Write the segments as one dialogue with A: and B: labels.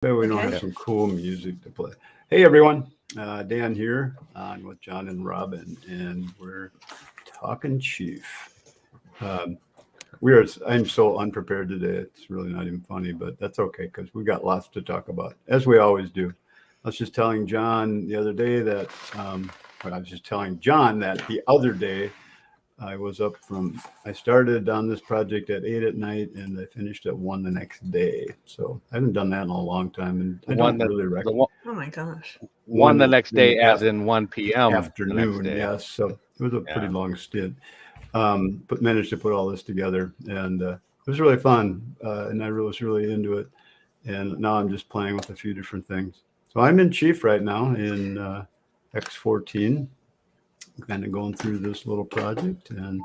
A: So we don't have some cool music to play. Hey everyone, Dan here on with John and Robin, and we're talking Chief. I'm so unprepared today. It's really not even funny, but that's okay because we got lots to talk about, as we always do. I was just telling John the other day that the other day I started on this project at 8 at night and I finished at 1 the next day. So I haven't done that in a long time. And I don't really recommend.
B: Oh my gosh.
C: 1 the next day, as in 1 p.m.
A: afternoon. Yes. So it was a pretty long stint. But managed to put all this together, and it was really fun. And I was really into it. And now I'm just playing with a few different things. So I'm in Chief right now in X14. Kind of going through this little project, and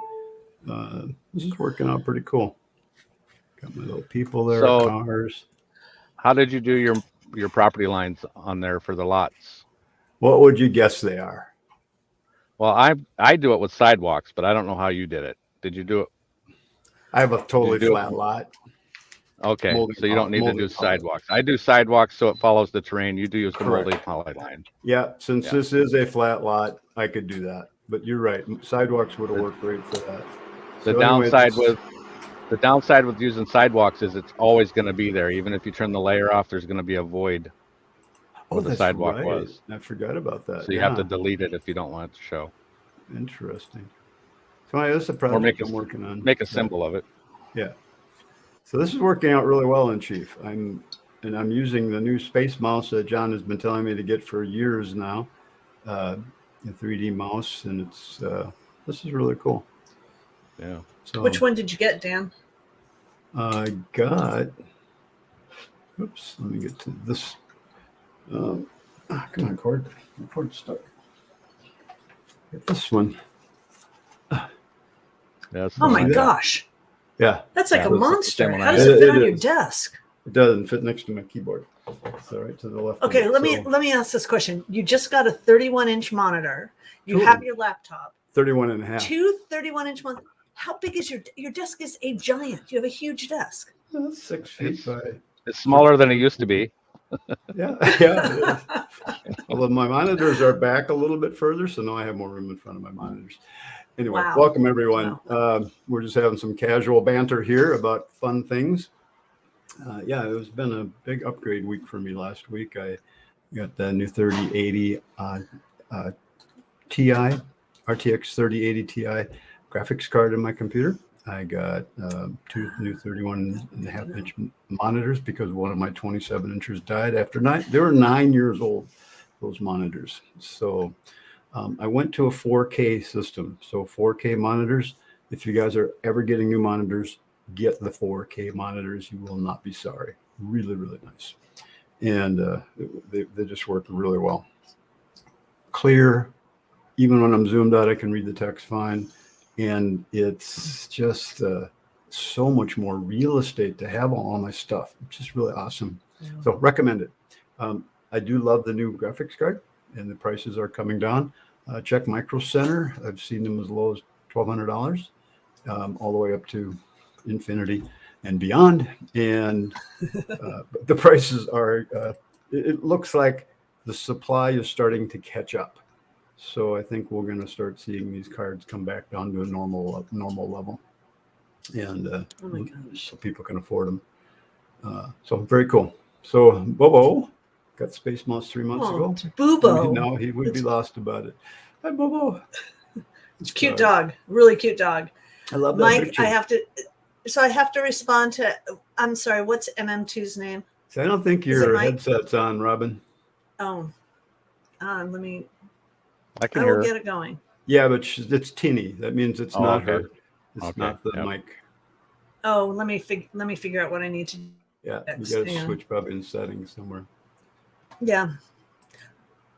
A: this is working out pretty cool. Got my little people there, cars.
C: How did you do your property lines on there for the lots?
A: What would you guess they are?
C: Well, I do it with sidewalks, but I don't know how you did it. Did you do it?
A: I have a totally flat lot.
C: Okay, so you don't need to do sidewalks. I do sidewalks so it follows the terrain. You do use the molded poly line.
A: Yeah, since this is a flat lot, I could do that. But you're right, sidewalks would have worked great for that.
C: The downside with using sidewalks is it's always going to be there. Even if you turn the layer off, there's going to be a void where the sidewalk was.
A: I forgot about that.
C: So you have to delete it if you don't want it to show.
A: Interesting. So this is a project I'm working on.
C: Make a symbol of it.
A: Yeah. So this is working out really well in Chief. I'm using the new space mouse that John has been telling me to get for years now, a 3D mouse, and it's this is really cool.
C: Yeah.
B: So which one did you get, Dan?
A: I got. Oops. Let me get to this. Come on, cord. The cord's stuck. Get this one.
B: Oh my gosh.
A: Yeah.
B: That's like a monster. How does it fit on your desk?
A: It doesn't fit next to my keyboard. So right to the left.
B: Okay, let me ask this question. You just got a 31-inch monitor. You have your laptop.
A: 31 and a half.
B: Two 31-inch monitors. How big is your desk? Is a giant. You have a huge desk.
A: 6 feet by.
C: It's smaller than it used to be.
A: Yeah. It is. Although my monitors are back a little bit further, so now I have more room in front of my monitors. Anyway, welcome everyone. Wow. We're just having some casual banter here about fun things. It's been a big upgrade week for me last week. I got the new 3080 Ti, RTX 3080 Ti graphics card in my computer. I got 2 new 31.5-inch monitors because one of my 27 inches died after 9. They were 9 years old, those monitors. So I went to a 4K system. So 4K monitors, if you guys are ever getting new monitors, get the 4K monitors. You will not be sorry. Really, really nice. And they just work really well. Clear. Even when I'm zoomed out, I can read the text fine. And it's just so much more real estate to have all my stuff. It's just really awesome. Yeah. So recommend it. I do love the new graphics card, and the prices are coming down. Check Micro Center. I've seen them as low as $1,200, all the way up to infinity and beyond. And the prices are, it looks like the supply is starting to catch up. So I think we're going to start seeing these cards come back down to a normal level, and so people can afford them. So very cool. So Bobo got Space Mouse 3 months ago.
B: It's Boobo.
A: No, he would be lost about it. Hi, Bobo.
B: It's a cute dog. Really cute dog.
A: I love that
B: Mike,
A: picture.
B: I have to respond to, I'm sorry, what's MM2's name?
A: So I don't think your headset's on, Robin.
B: Oh, let me.
C: I
B: will get it going.
A: Yeah, but it's Tinny. That means it's not her. It's not the mic.
B: Oh, let me figure out what I need to do.
A: Yeah, you got to switch probably in settings somewhere.
B: Yeah,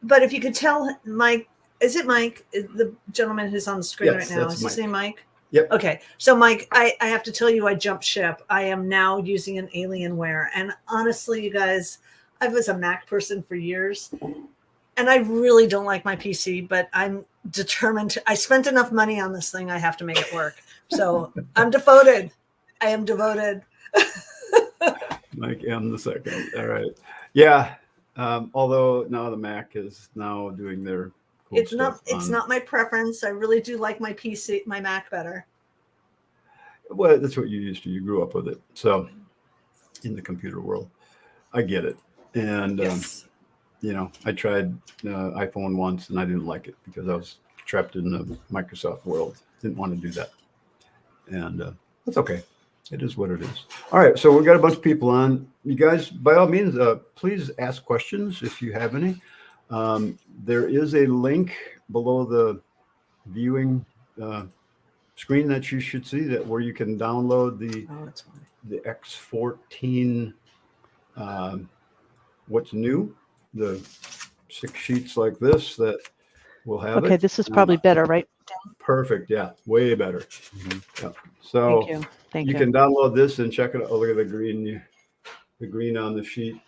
B: but if you could tell Mike, is it Mike? Is the gentleman who's on the screen right now? Is his name Mike?
A: Yep.
B: Okay, so Mike, I have to tell you, I jumped ship. I am now using an Alienware, and honestly, you guys, I was a Mac person for years. And I really don't like my PC, but I'm determined to. I spent enough money on this thing. I have to make it work. So I'm devoted. I am devoted.
A: Mike M. the second. All right. Yeah. Although now the Mac is now doing their cool
B: It's
A: stuff
B: not my preference. I really do like my Mac better.
A: Well, that's what you used to. You grew up with it. So in the computer world, I get it. And,
B: Yes.
A: I tried iPhone once and I didn't like it because I was trapped in the Microsoft world. Didn't want to do that. And that's okay. It is what it is. All right. So we've got a bunch of people on. You guys, by all means, please ask questions if you have any. There is a link below the viewing screen that you should see where you can download the X14 what's new, the 6 sheets like this that we'll have.
D: Okay, this is probably better, right?
A: Perfect. Yeah, way better. Yeah. So
D: Thank
A: you can download this and check it out. Oh, look at the green on the sheet.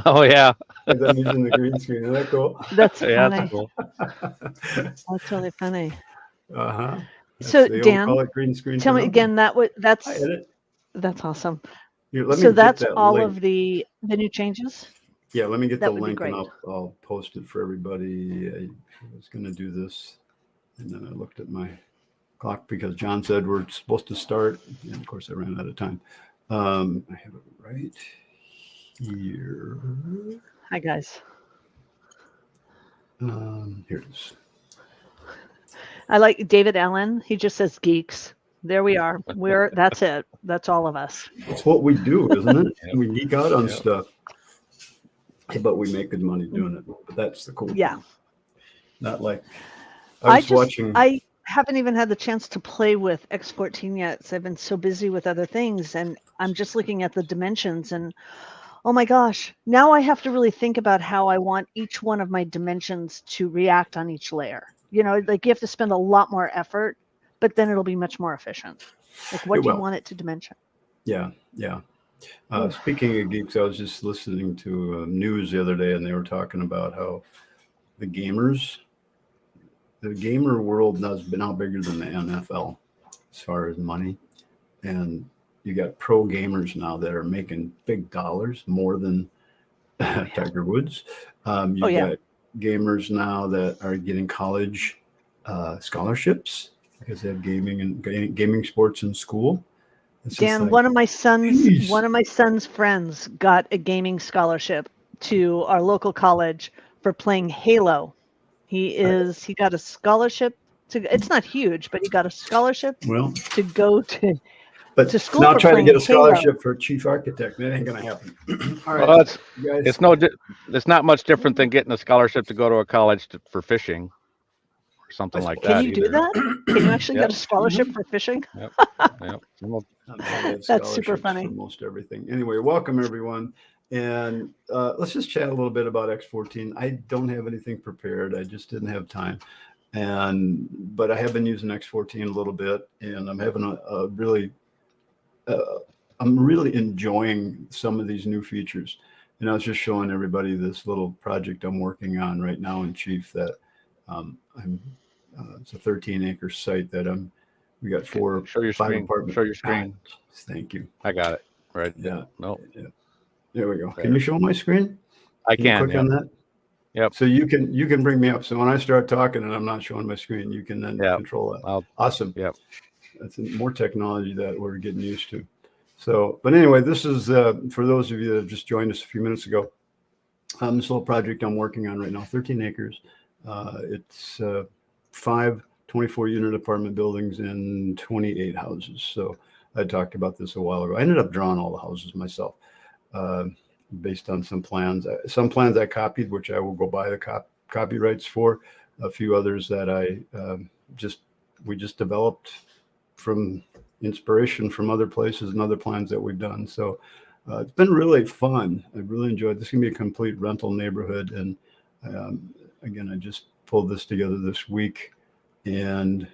C: Oh yeah.
A: I'm using the green screen. Isn't that cool?
D: That's
C: Yeah,
D: funny.
C: that's cool.
D: That's really funny.
A: Uh-huh.
D: So
A: They
D: Dan,
A: call it green screen.
D: tell me again that's awesome.
A: Here, let me
D: So
A: get
D: that's
A: that
D: all
A: link.
D: of the new changes.
A: Yeah, let me get
D: That
A: the
D: would be
A: link and
D: great.
A: I'll post it for everybody. I was going to do this, and then I looked at my clock because John said we're supposed to start, and of course I ran out of time. I have it right here.
D: Hi guys.
A: Here it is.
D: I like David Allen. He just says geeks. There we are. That's it. That's all of us.
A: It's what we do, isn't it?
C: Yep.
A: We geek out on
C: Yep.
A: stuff, but we make good money doing it. But that's the cool
D: Yeah.
A: thing. Not like I
D: haven't even had the chance to play with X14 yet. So I've been so busy with other things, and I'm just looking at the dimensions and oh my gosh, now I have to really think about how I want each one of my dimensions to react on each layer. Like you have to spend a lot more effort, but then it'll be much more efficient. Like what do you want it to dimension?
A: Yeah. Speaking of geeks, I was just listening to news the other day, and they were talking about how the gamer world has been now bigger than the NFL as far as money. And you got pro gamers now that are making big dollars, more than Tiger Woods. You got gamers now that are getting college scholarships because they have gaming sports in school.
D: Dan, one of my son's friends got a gaming scholarship to our local college for playing Halo. He got a scholarship it's not huge, but he got a scholarship to go to school.
A: Now try to get a scholarship
D: Halo.
A: for Chief Architect. That ain't gonna happen. All right,
C: Well,
A: guys.
C: it's not much different than getting a scholarship to go to a college for fishing or something like that.
D: Can you do that? Can you actually get a scholarship for fishing?
C: Yep. Yep.
D: That's super funny.
A: For most everything. Anyway, welcome everyone, and let's just chat a little bit about X14. I don't have anything prepared. I just didn't have time, but I have been using X14 a little bit, and I'm having a really I'm really enjoying some of these new features. And I was just showing everybody this little project I'm working on right now in Chief that it's a 13-acre site that we got five apartments.
C: Show your screen.
A: Thank you.
C: I got it. Right.
A: Yeah.
C: No.
A: Yeah. There we go. Can you show my screen?
C: I can.
A: Click on that.
C: Yep.
A: So you can bring me up. So when I start talking and I'm not showing my screen, you can then control that. Awesome.
C: Yep.
A: That's more technology that we're getting used to. So, but anyway, this is for those of you that have just joined us a few minutes ago. This little project I'm working on right now, 13 acres. It's 5 24-unit apartment buildings and 28 houses. So I talked about this a while ago. I ended up drawing all the houses myself based on some plans. Some plans I copied, which I will go buy the copyrights for. A few others that we just developed from inspiration from other places and other plans that we've done. So it's been really fun. I really enjoyed this. It's gonna be a complete rental neighborhood. And again, I just pulled this together this week and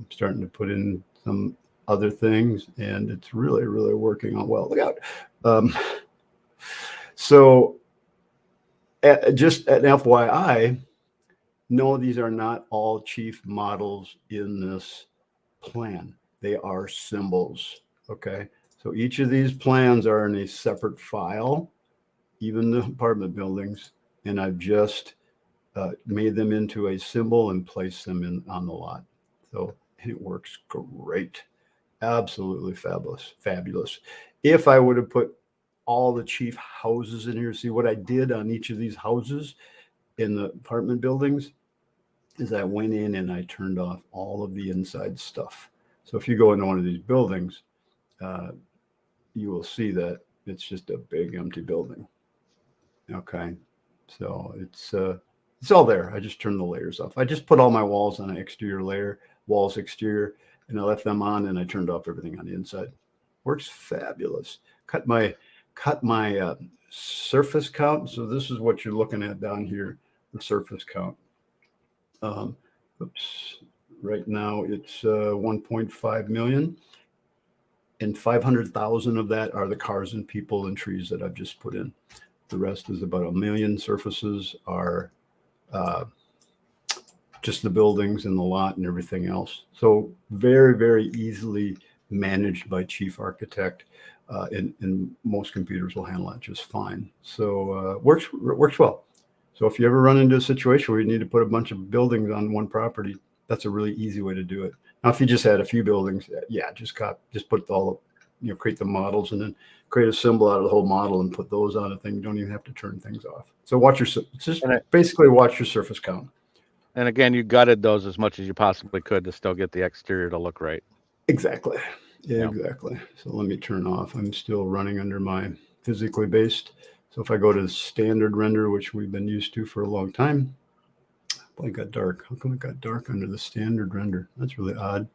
A: starting to put in some other things, and it's really, really working out well. Look out. So just an FYI, no, these are not all Chief models in this plan. They are symbols. Okay. So each of these plans are in a separate file, even the apartment buildings, and I've just made them into a symbol and placed them in on the lot. So it works great. Absolutely fabulous. If I would have put all the chief houses in here, see what I did on each of these houses in the apartment buildings is I went in and I turned off all of the inside stuff. So if you go into one of these buildings, you will see that it's just a big empty building. Okay. So it's all there. I just turned the layers off. I just put all my walls on an exterior layer, walls exterior, and I left them on and I turned off everything on the inside. Works fabulous. Cut my surface count. So this is what you're looking at down here, the surface count. Oops. Right now it's 1.5 million, and 500,000 of that are the cars and people and trees that I've just put in. The rest is about 1 million surfaces are just the buildings and the lot and everything else. So very, very easily managed by Chief Architect, and most computers will handle that just fine. So works well. So if you ever run into a situation where you need to put a bunch of buildings on one property, that's a really easy way to do it. Now, if you just had a few buildings, yeah, just put all, create the models and then create a symbol out of the whole model and put those on a thing. You don't even have to turn things off. So basically watch your surface count.
C: And again, you gutted those as much as you possibly could to still get the exterior to look right.
A: Exactly. Yeah, exactly. So let me turn off. I'm still running under my physically based. So if I go to standard render, which we've been used to for a long time, boy, it got dark. How come it got dark under the standard render? That's really odd.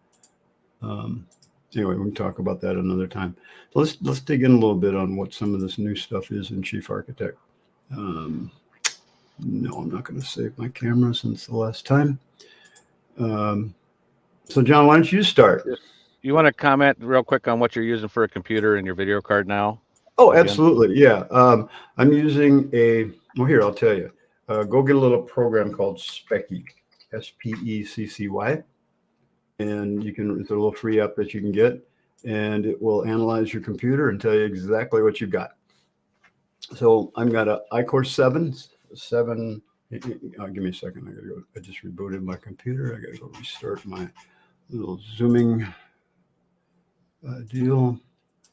A: Anyway, we can talk about that another time. So let's dig in a little bit on what some of this new stuff is in Chief Architect. No, I'm not going to save my camera since the last time. So John, why don't you start?
C: You want to comment real quick on what you're using for a computer and your video card now?
A: Oh, absolutely. Yeah. I'm using here, I'll tell you. Go get a little program called Specky, SPECCY. And it's a little free app that you can get, and it will analyze your computer and tell you exactly what you've got. So I've got a iCore 7. Give me a second. I just rebooted my computer. I got to go restart my little zooming deal.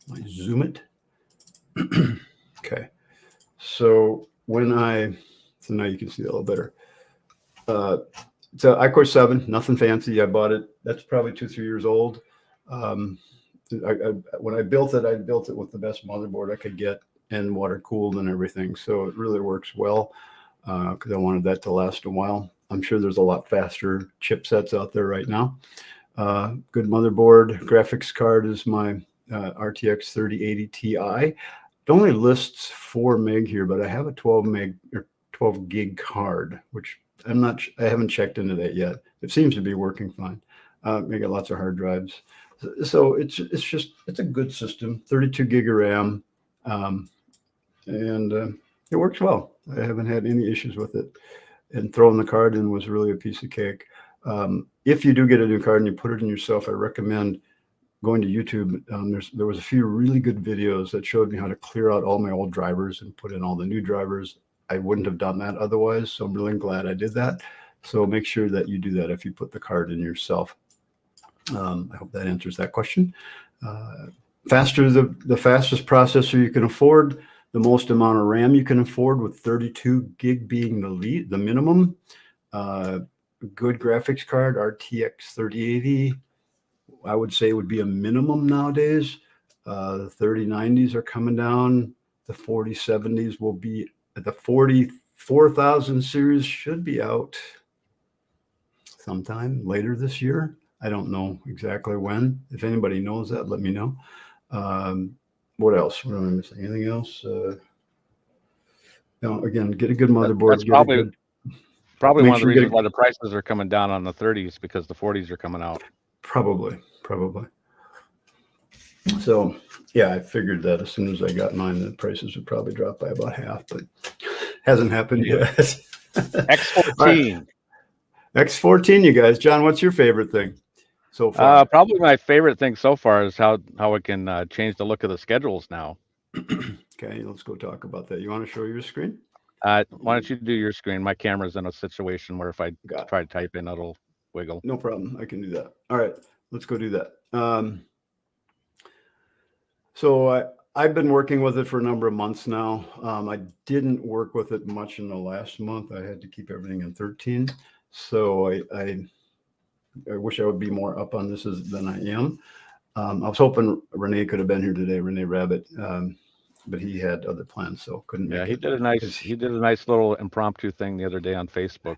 A: My Zoom it. Okay. So now you can see that a little better. It's an iCore 7, nothing fancy. I bought it. That's probably 2-3 years old. When I built it with the best motherboard I could get and water cooled and everything. So it really works well because I wanted that to last a while. I'm sure there's a lot faster chipsets out there right now. Good motherboard. Graphics card is my RTX 3080 Ti. It only lists 4 meg here, but I have a 12 gig card, which I haven't checked into that yet. It seems to be working fine. I got lots of hard drives. So it's a good system, 32 gig of RAM. And it works well. I haven't had any issues with it. And throwing the card in was really a piece of cake. If you do get a new card and you put it in yourself, I recommend going to YouTube. There was a few really good videos that showed me how to clear out all my old drivers and put in all the new drivers. I wouldn't have done that otherwise, so I'm really glad I did that. So make sure that you do that if you put the card in yourself. I hope that answers that question. The fastest processor you can afford, the most amount of RAM you can afford, with 32 gig being the minimum. Good graphics card, RTX 3080, I would say would be a minimum nowadays. The 3090s are coming down. The 4070s will be, the 44,000 series should be out sometime later this year. I don't know exactly when. If anybody knows that, let me know. What else? What am I missing? Anything else? Again, get a good motherboard.
C: That's probably one of the reasons why the prices are coming down on the 30s, because the 40s are coming out.
A: Probably. So yeah, I figured that as soon as I got mine, the prices would probably drop by about half, but hasn't happened yet.
C: X14.
A: X14, you guys. John, what's your favorite thing so far?
C: Probably my favorite thing so far is how it can change the look of the schedules now.
A: Okay, let's go talk about that. You want to show your screen?
C: Why don't you do your screen? My camera's in a situation where if I
A: Got it.
C: try to type in, it'll wiggle.
A: No problem. I can do that. All right, let's go do that. So I've been working with it for a number of months now. I didn't work with it much in the last month. I had to keep everything in 13. So I wish I would be more up on this than I am. I was hoping Renee could have been here today, Renee Rabbit, but he had other plans, so couldn't make
C: Yeah,
A: it.
C: he did a nice little impromptu thing the other day on Facebook.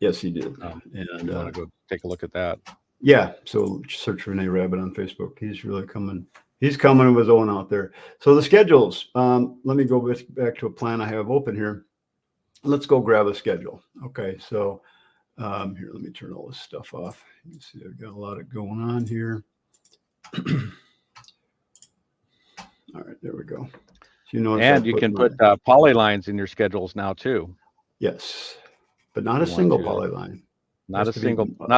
A: Yes, he did.
C: And want to go take a look at that?
A: Yeah, so search Renee Rabbit on Facebook. He's really coming. He's coming with his own out there. So the schedules. Let me go back to a plan I have open here. Let's go grab a schedule. Okay, so here, let me turn all this stuff off. You can see I've got a lot of going on here. All right, there we go. So
C: and you can put polylines in your schedules now too.
A: Yes, but not a single polyline.
C: Not a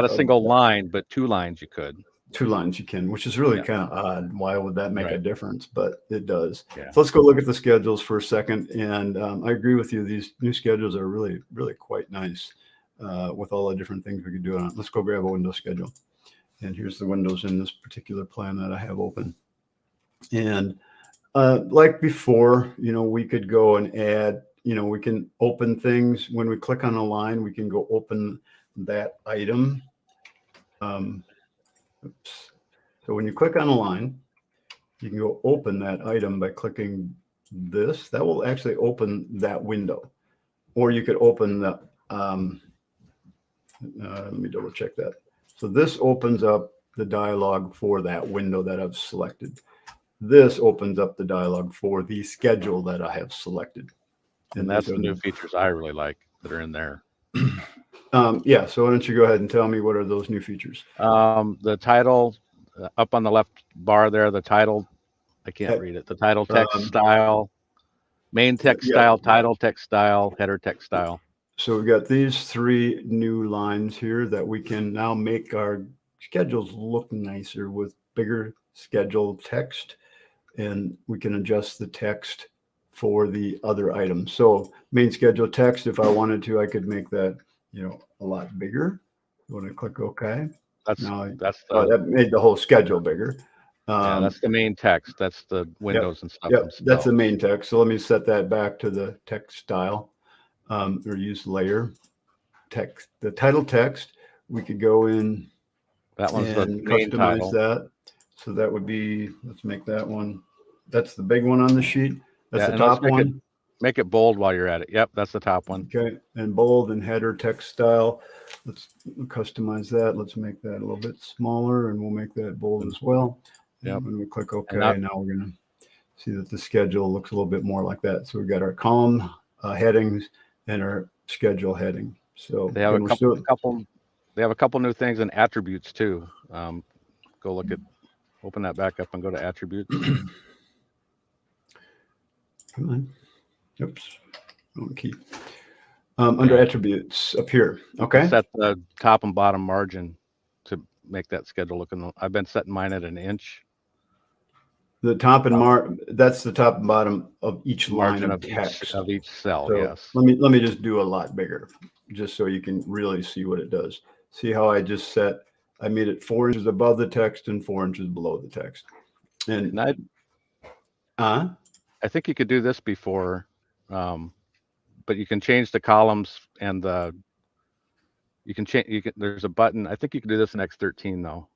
C: single line, but 2 lines you could.
A: 2 lines you can, which is really kind of odd. Why would that make a difference? But it does.
C: Yeah.
A: So let's go look at the schedules for a second. And I agree with you. These new schedules are really, really quite nice with all the different things we could do on it. Let's go grab a window schedule. And here's the windows in this particular plan that I have open. And like before, we could go and add, we can open things. When we click on a line, we can go open that item. Oops. So when you click on a line, you can go open that item by clicking this. That will actually open that window. Or you could open the, let me double check that. So this opens up the dialog for that window that I've selected. This opens up the dialog for the schedule that I have selected.
C: And that's the new features I really like that are in there.
A: Yeah, so why don't you go ahead and tell me what are those new features?
C: The title up on the left bar there, the title, I can't read it. The title text style, main text style, title text style, header text style.
A: So we've got these 3 new lines here that we can now make our schedules look nicer with bigger schedule text, and we can adjust the text for the other items. So main schedule text, if I wanted to, I could make that a lot bigger. When I click OK, that made the whole schedule bigger.
C: That's the main text. That's the windows and stuff.
A: Yeah, that's the main text. So let me set that back to the text style, or use layer text. The title text, we could go in.
C: That one's the main
A: customize
C: title.
A: that. So that would be. Let's make that one. That's the big one on the sheet. That's the top one.
C: Make it bold while you're at it. Yep, that's the top one.
A: Okay, and bold and header text style. Let's customize that. Let's make that a little bit smaller, and we'll make that bold as well. Yeah. When we click OK, now we're going to see that the schedule looks a little bit more like that. So we've got our column headings and our schedule heading. So
C: they have They have a couple new things in attributes too. Go look at. Open that back up and go to attributes.
A: Come on. Oops. Okay. Under attributes up here. Okay.
C: Set the top and bottom margin to make that schedule look. I've been setting mine at 1 inch.
A: The top and that's the top and bottom of each line of text
C: of each cell.
A: So
C: yes.
A: Let me just do a lot bigger, just so you can really see what it does. See how I just I made it 4 inches above the text and 4 inches below the text. And
C: I think you could do this before, but you can change the columns and there's a button. I think you can do this in X13 though.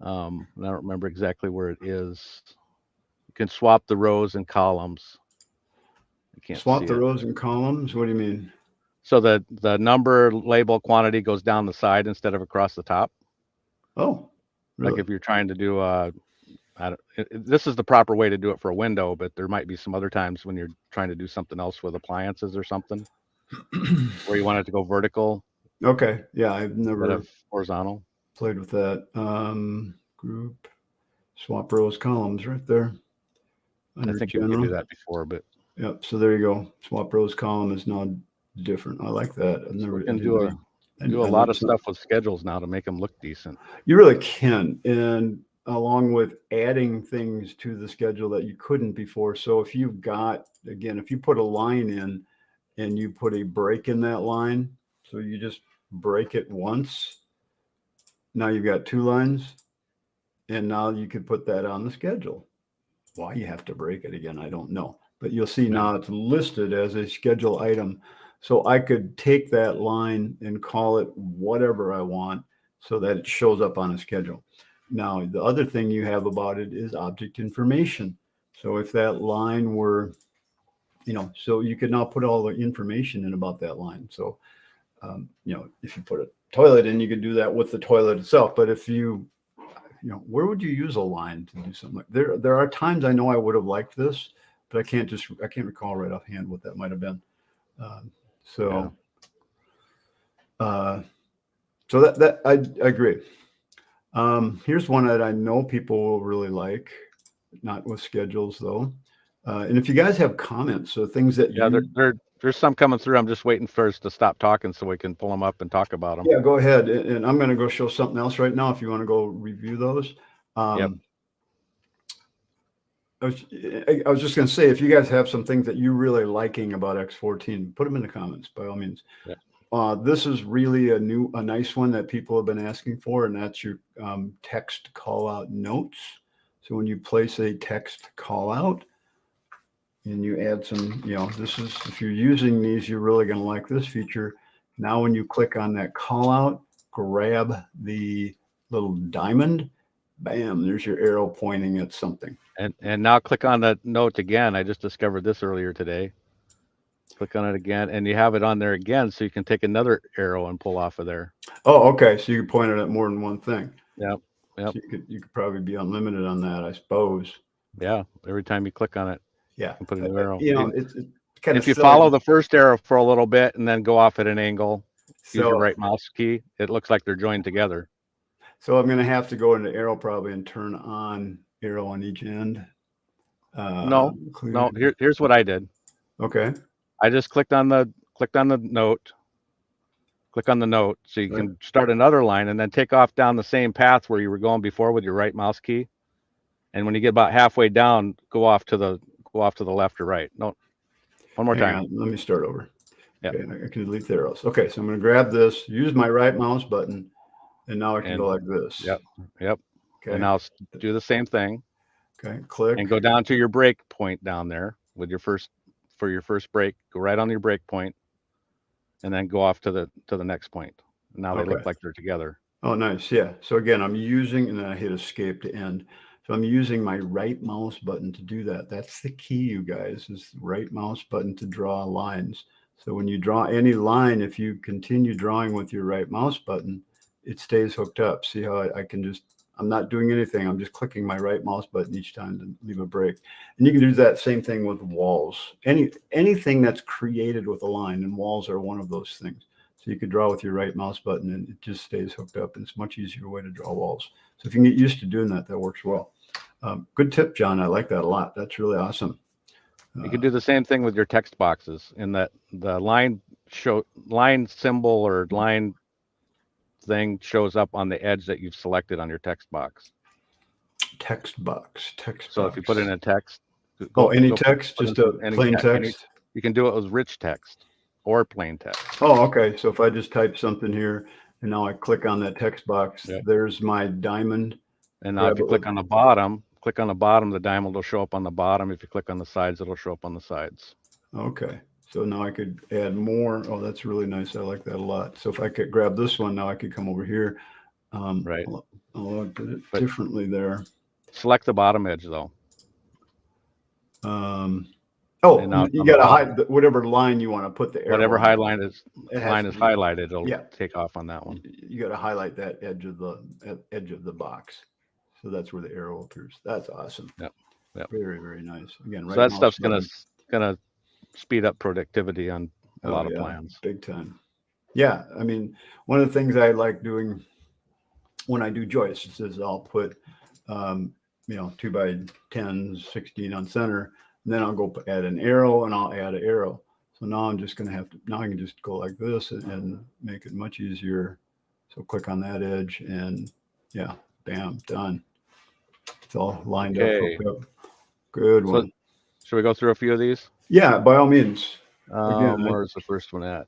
C: I don't remember exactly where it is. You can swap the rows and columns. You can't
A: swap the rows and columns. What do you mean?
C: So the number, label, quantity goes down the side instead of across the top.
A: Oh, really?
C: Like if you're trying to do this is the proper way to do it for a window, but there might be some other times when you're trying to do something else with appliances or something where you want it to go vertical.
A: Okay. Yeah, I've never
C: horizontal.
A: Played with that. Group, swap rows, columns right there.
C: I think you can do that before, but.
A: Yep. So there you go. Swap rows column is now different. I like that. I've never
C: do a lot of stuff with schedules now to make them look decent.
A: You really can. And along with adding things to the schedule that you couldn't before. So if you've got, again, if you put a line in and you put a break in that line, so you just break it once, now you've got 2 lines, and now you could put that on the schedule. Why you have to break it again, I don't know. But you'll see now it's listed as a schedule item. So I could take that line and call it whatever I want so that it shows up on a schedule. Now, the other thing you have about it is object information. So if that line were, so you could now put all the information in about that line. So, if you put a toilet in, you could do that with the toilet itself. But if where would you use a line to do something like there are times I know I would have liked this, but I can't recall right offhand what that might have been. So that I agree. Here's one that I know people will really like, not with schedules though. And if you guys have comments, so things that
C: there's some coming through. I'm just waiting for us to stop talking so we can pull them up and talk about them.
A: Yeah, go ahead. And I'm going to go show something else right now if you want to go review those.
C: Yep.
A: I was just going to say, if you guys have some things that you're really liking about X14, put them in the comments by all means. Yeah. This is really a nice one that people have been asking for, and that's your text call out notes. So when you place a text call out and you add some, this is, if you're using these, you're really going to like this feature. Now, when you click on that call out, grab the little diamond, bam, there's your arrow pointing at something.
C: And now click on the note again. I just discovered this earlier today. Click on it again, and you have it on there again, so you can take another arrow and pull off of there.
A: Oh, okay. So you can point it at more than one thing.
C: Yep.
A: So you could probably be unlimited on that, I suppose.
C: Yeah. Every time you click on it,
A: yeah,
C: you can put a new arrow.
A: It's kind of
C: if you
A: silly.
C: follow the first arrow for a little bit and then go off at an angle, use your right mouse key, it looks like they're joined together.
A: So I'm going to have to go into arrow probably and turn on arrow on each end.
C: No. Here's what I did.
A: Okay.
C: I just clicked on the note. Click on the note so you can start another line and then take off down the same path where you were going before with your right mouse key. And when you get about halfway down, go off to the left or right. No, one more time.
A: Let me start over.
C: Yeah.
A: Okay, I can delete the arrows. Okay, so I'm going to grab this, use my right mouse button, and now I can go like this.
C: Yep.
A: Okay.
C: And now do the same thing.
A: Okay, click.
C: And go down to your break point down there with your first break. Go right on your break point, and then go off to the next point. Now they look like they're together.
A: Oh, nice. Yeah. So again, I'm using, and then I hit escape to end. So I'm using my right mouse button to do that. That's the key, you guys, is the right mouse button to draw lines. So when you draw any line, if you continue drawing with your right mouse button, it stays hooked up. See how I can just, I'm not doing anything. I'm just clicking my right mouse button each time to leave a break. And you can do that same thing with walls. Anything that's created with a line, and walls are one of those things. So you could draw with your right mouse button and it just stays hooked up. And it's a much easier way to draw walls. So if you can get used to doing that, that works well. Good tip, John. I like that a lot. That's really awesome.
C: You can do the same thing with your text boxes, in that the line symbol or line thing shows up on the edge that you've selected on your text box.
A: Text box.
C: So if you put in a text.
A: Any text, just a plain text?
C: You can do it with rich text or plain text.
A: Oh, okay. So if I just type something here and now I click on that text box, there's my diamond.
C: And now if you click on the bottom, the diamond will show up on the bottom. If you click on the sides, it'll show up on the sides.
A: Okay. So now I could add more. Oh, that's really nice. I like that a lot. So if I could grab this one, now I could come over here.
C: Right.
A: I'll put it differently there.
C: Select the bottom edge though.
A: You got to hide whatever line you want to put the arrow.
C: Whatever line is highlighted, it'll take off on that one.
A: You got to highlight that edge of the box. So that's where the arrow appears. That's awesome.
C: Yep.
A: Very, very nice. Again,
C: so that stuff's gonna speed up productivity on a lot of plans.
A: Big time. Yeah. I mean, one of the things I like doing when I do joists is I'll put 2x10, 16 on center, and then I'll go add an arrow and I'll add an arrow. So now I'm just going to now I can just go like this and make it much easier. So click on that edge and bam, done. It's all lined
C: Okay.
A: up. Hooked up. Good
C: So,
A: one.
C: should we go through a few of these?
A: Yeah, by all means. Again,
C: Where's the first one at?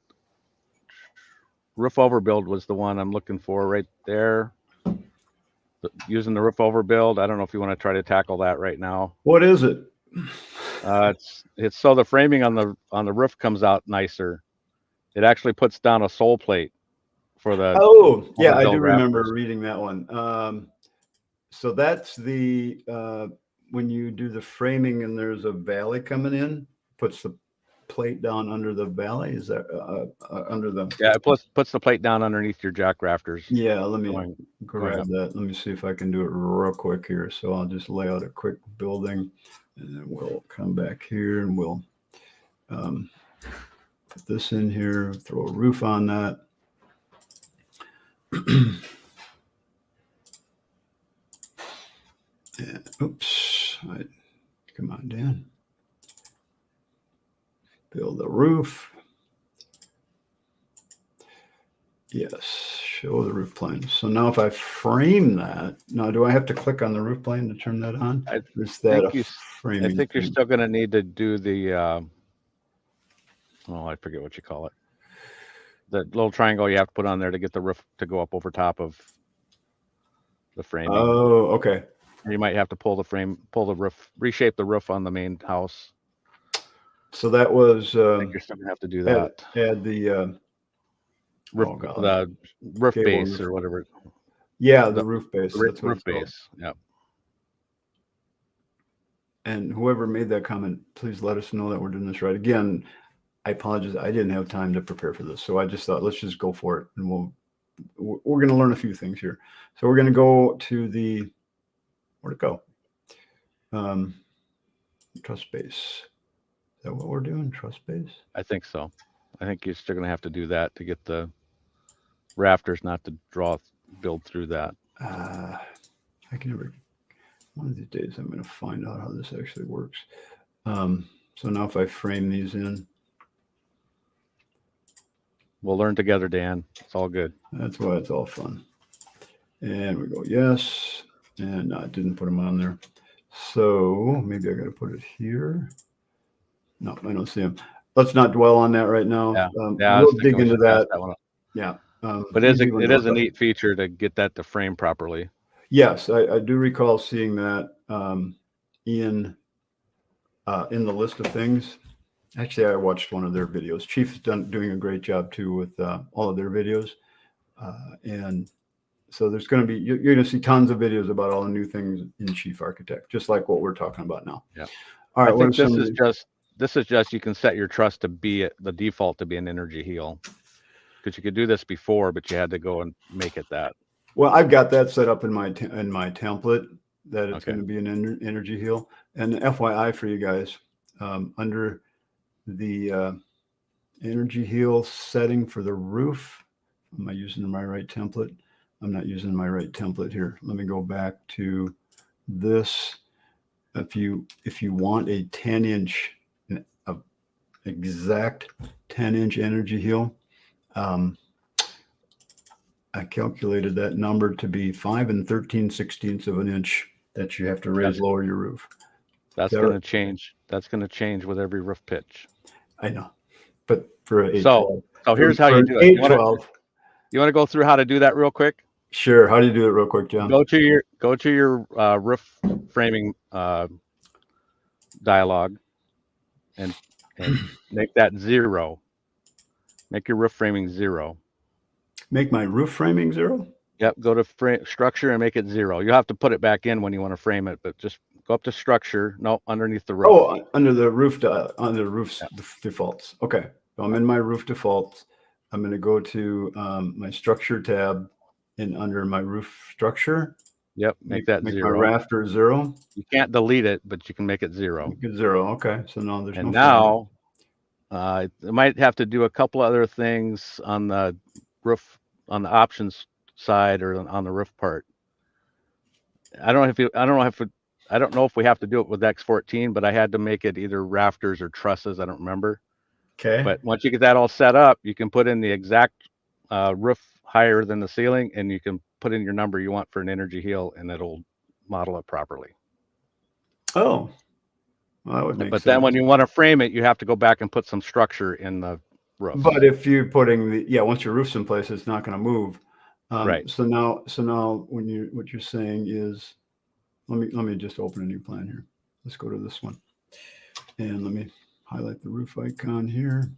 C: Roof overbuild was the one I'm looking for right there. Using the roof overbuild. I don't know if you want to try to tackle that right now.
A: What is it?
C: It's so the framing on the roof comes out nicer. It actually puts down a sole plate for the.
A: Oh, yeah, I do
C: overbuild
A: remember
C: rafters.
A: reading that one. So that's the when you do the framing and there's a valley coming in, puts the plate down under the valley. Is that under the?
C: Yeah, it puts the plate down underneath your jack rafters.
A: Yeah, let me
C: going
A: grab
C: up.
A: that. Let me see if I can do it real quick here. So I'll just lay out a quick building, and then we'll come back here and we'll put this in here, throw a roof on that. And, oops, come on, Dan. Build the roof. Yes, show the roof plane. So now if I frame that, now do I have to click on the roof plane to turn that on?
C: I
A: Is that
C: think
A: framing?
C: I think you're still going to need to do the, I forget what you call it. The little triangle you have to put on there to get the roof to go up over top of the framing.
A: Oh, okay.
C: Or you might have to pull the roof, reshape the roof on the main house.
A: So that was,
C: I think you're still going to have to do that.
A: add the,
C: Roof,
A: God.
C: the roof
A: Cable
C: base
A: roof.
C: or whatever.
A: yeah, the roof base.
C: The
A: That's what
C: roof
A: it's called.
C: base. Yeah.
A: And whoever made that comment, please let us know that we're doing this right. Again, I apologize. I didn't have time to prepare for this. So I just thought, let's just go for it. And we're going to learn a few things here. So we're going to go to the, where'd it go? Truss base. Is that what we're doing? Truss base?
C: I think so. I think you're still going to have to do that to get the rafters not to build through that.
A: I can never, one of these days I'm going to find out how this actually works. So now if I frame these in.
C: We'll learn together, Dan. It's all good.
A: That's why it's all fun. And we go, yes. And no, I didn't put them on there. So maybe I got to put it here. No, I don't see them. Let's not dwell on that right now.
C: Yeah,
A: We'll dig into that.
C: One.
A: Yeah.
C: But it is a neat feature to get that to frame properly.
A: Yes, I do recall seeing that in the list of things. Actually, I watched one of their videos. Chief is doing a great job too with all of their videos. And so there's going to be, you're going to see tons of videos about all the new things in Chief Architect, just like what we're talking about now.
C: Yeah.
A: All right.
C: I think this is just, you can set your truss to be the default to be an energy heel. Because you could do this before, but you had to go and make it that.
A: Well, I've got that set up in my template that it's
C: Okay.
A: going to be an energy heel. And FYI for you guys, under the energy heel setting for the roof, am I using my right template? I'm not using my right template here. Let me go back to this. If you want a 10-inch, exact 10-inch energy heel, I calculated that number to be 5 13/16 of an inch that you have to lower your roof.
C: That's going to change. That's going to change with every roof pitch.
A: I know, but for a
C: so here's how you do it. You want to go through how to do that real quick?
A: Sure. How do you do it real quick, John?
C: Go to your roof framing dialog and make that 0. Make your roof framing 0.
A: Make my roof framing 0?
C: Yep. Go to structure and make it 0. You'll have to put it back in when you want to frame it, but just go up to structure. No, underneath the roof.
A: Oh, under the roof defaults. Okay. So I'm in my roof defaults. I'm going to go to my structure tab, and under my roof structure.
C: Yep. Make that 0.
A: My rafter 0.
C: You can't delete it, but you can make it 0.
A: Make it 0. Okay. So now there's
C: now it might have to do a couple other things on the roof, on the options side or on the roof part. I don't know if we have to do it with X14, but I had to make it either rafters or trusses. I don't remember.
A: Okay.
C: But once you get that all set up, you can put in the exact roof higher than the ceiling, and you can put in your number you want for an energy heel, and it'll model it properly.
A: Oh, well, that would make
C: But
A: sense.
C: then when you want to frame it, you have to go back and put some structure in the roof.
A: But if you're putting once your roof's in place, it's not going to move.
C: Right.
A: So now what you're saying is, let me just open a new plan here. Let's go to this one, and let me highlight the roof icon here.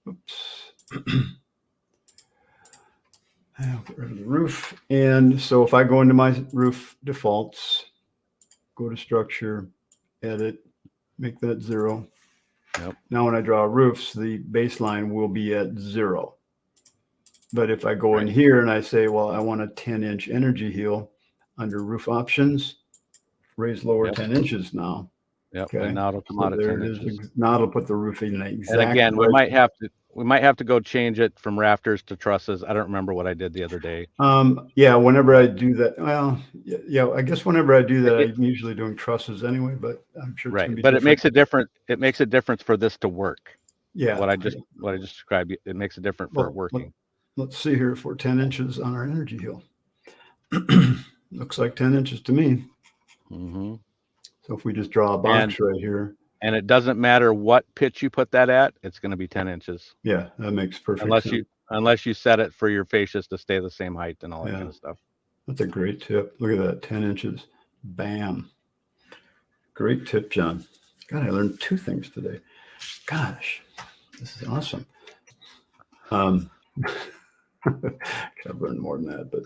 A: Oops. I'll get rid of the roof. And so if I go into my roof defaults, go to structure, edit, make that 0.
C: Yep.
A: Now when I draw roofs, the baseline will be at 0. But if I go in here and I say, well, I want a 10-inch energy heel under roof options, raise lower 10 inches now.
C: Yep.
A: Okay.
C: And now it'll come
A: So
C: out at
A: there
C: 10
A: it is.
C: inches.
A: Now it'll put the roof in exactly.
C: And again, we
A: right.
C: might have to go change it from rafters to trusses. I don't remember what I did the other day.
A: Yeah, whenever I do that, well, yeah, I guess whenever I do that, I'm usually doing trusses anyway, but I'm sure it's gonna be
C: But
A: different.
C: it makes a difference for this to work.
A: Yeah.
C: What I just described, it makes it different for it working.
A: Let's see here if we're 10 inches on our energy hill. Looks like 10 inches to me.
C: Mm-hmm.
A: So if we just draw a box right here.
C: And it doesn't matter what pitch you put that at, it's going to be 10 inches.
A: Yeah, that makes perfect sense.
C: Unless you set it for your fascias to stay the same height and all that kind of stuff.
A: That's a great tip. Look at that, 10 inches. Bam. Great tip, John. God, I learned 2 things today. Gosh, this is awesome. I've learned more than that, but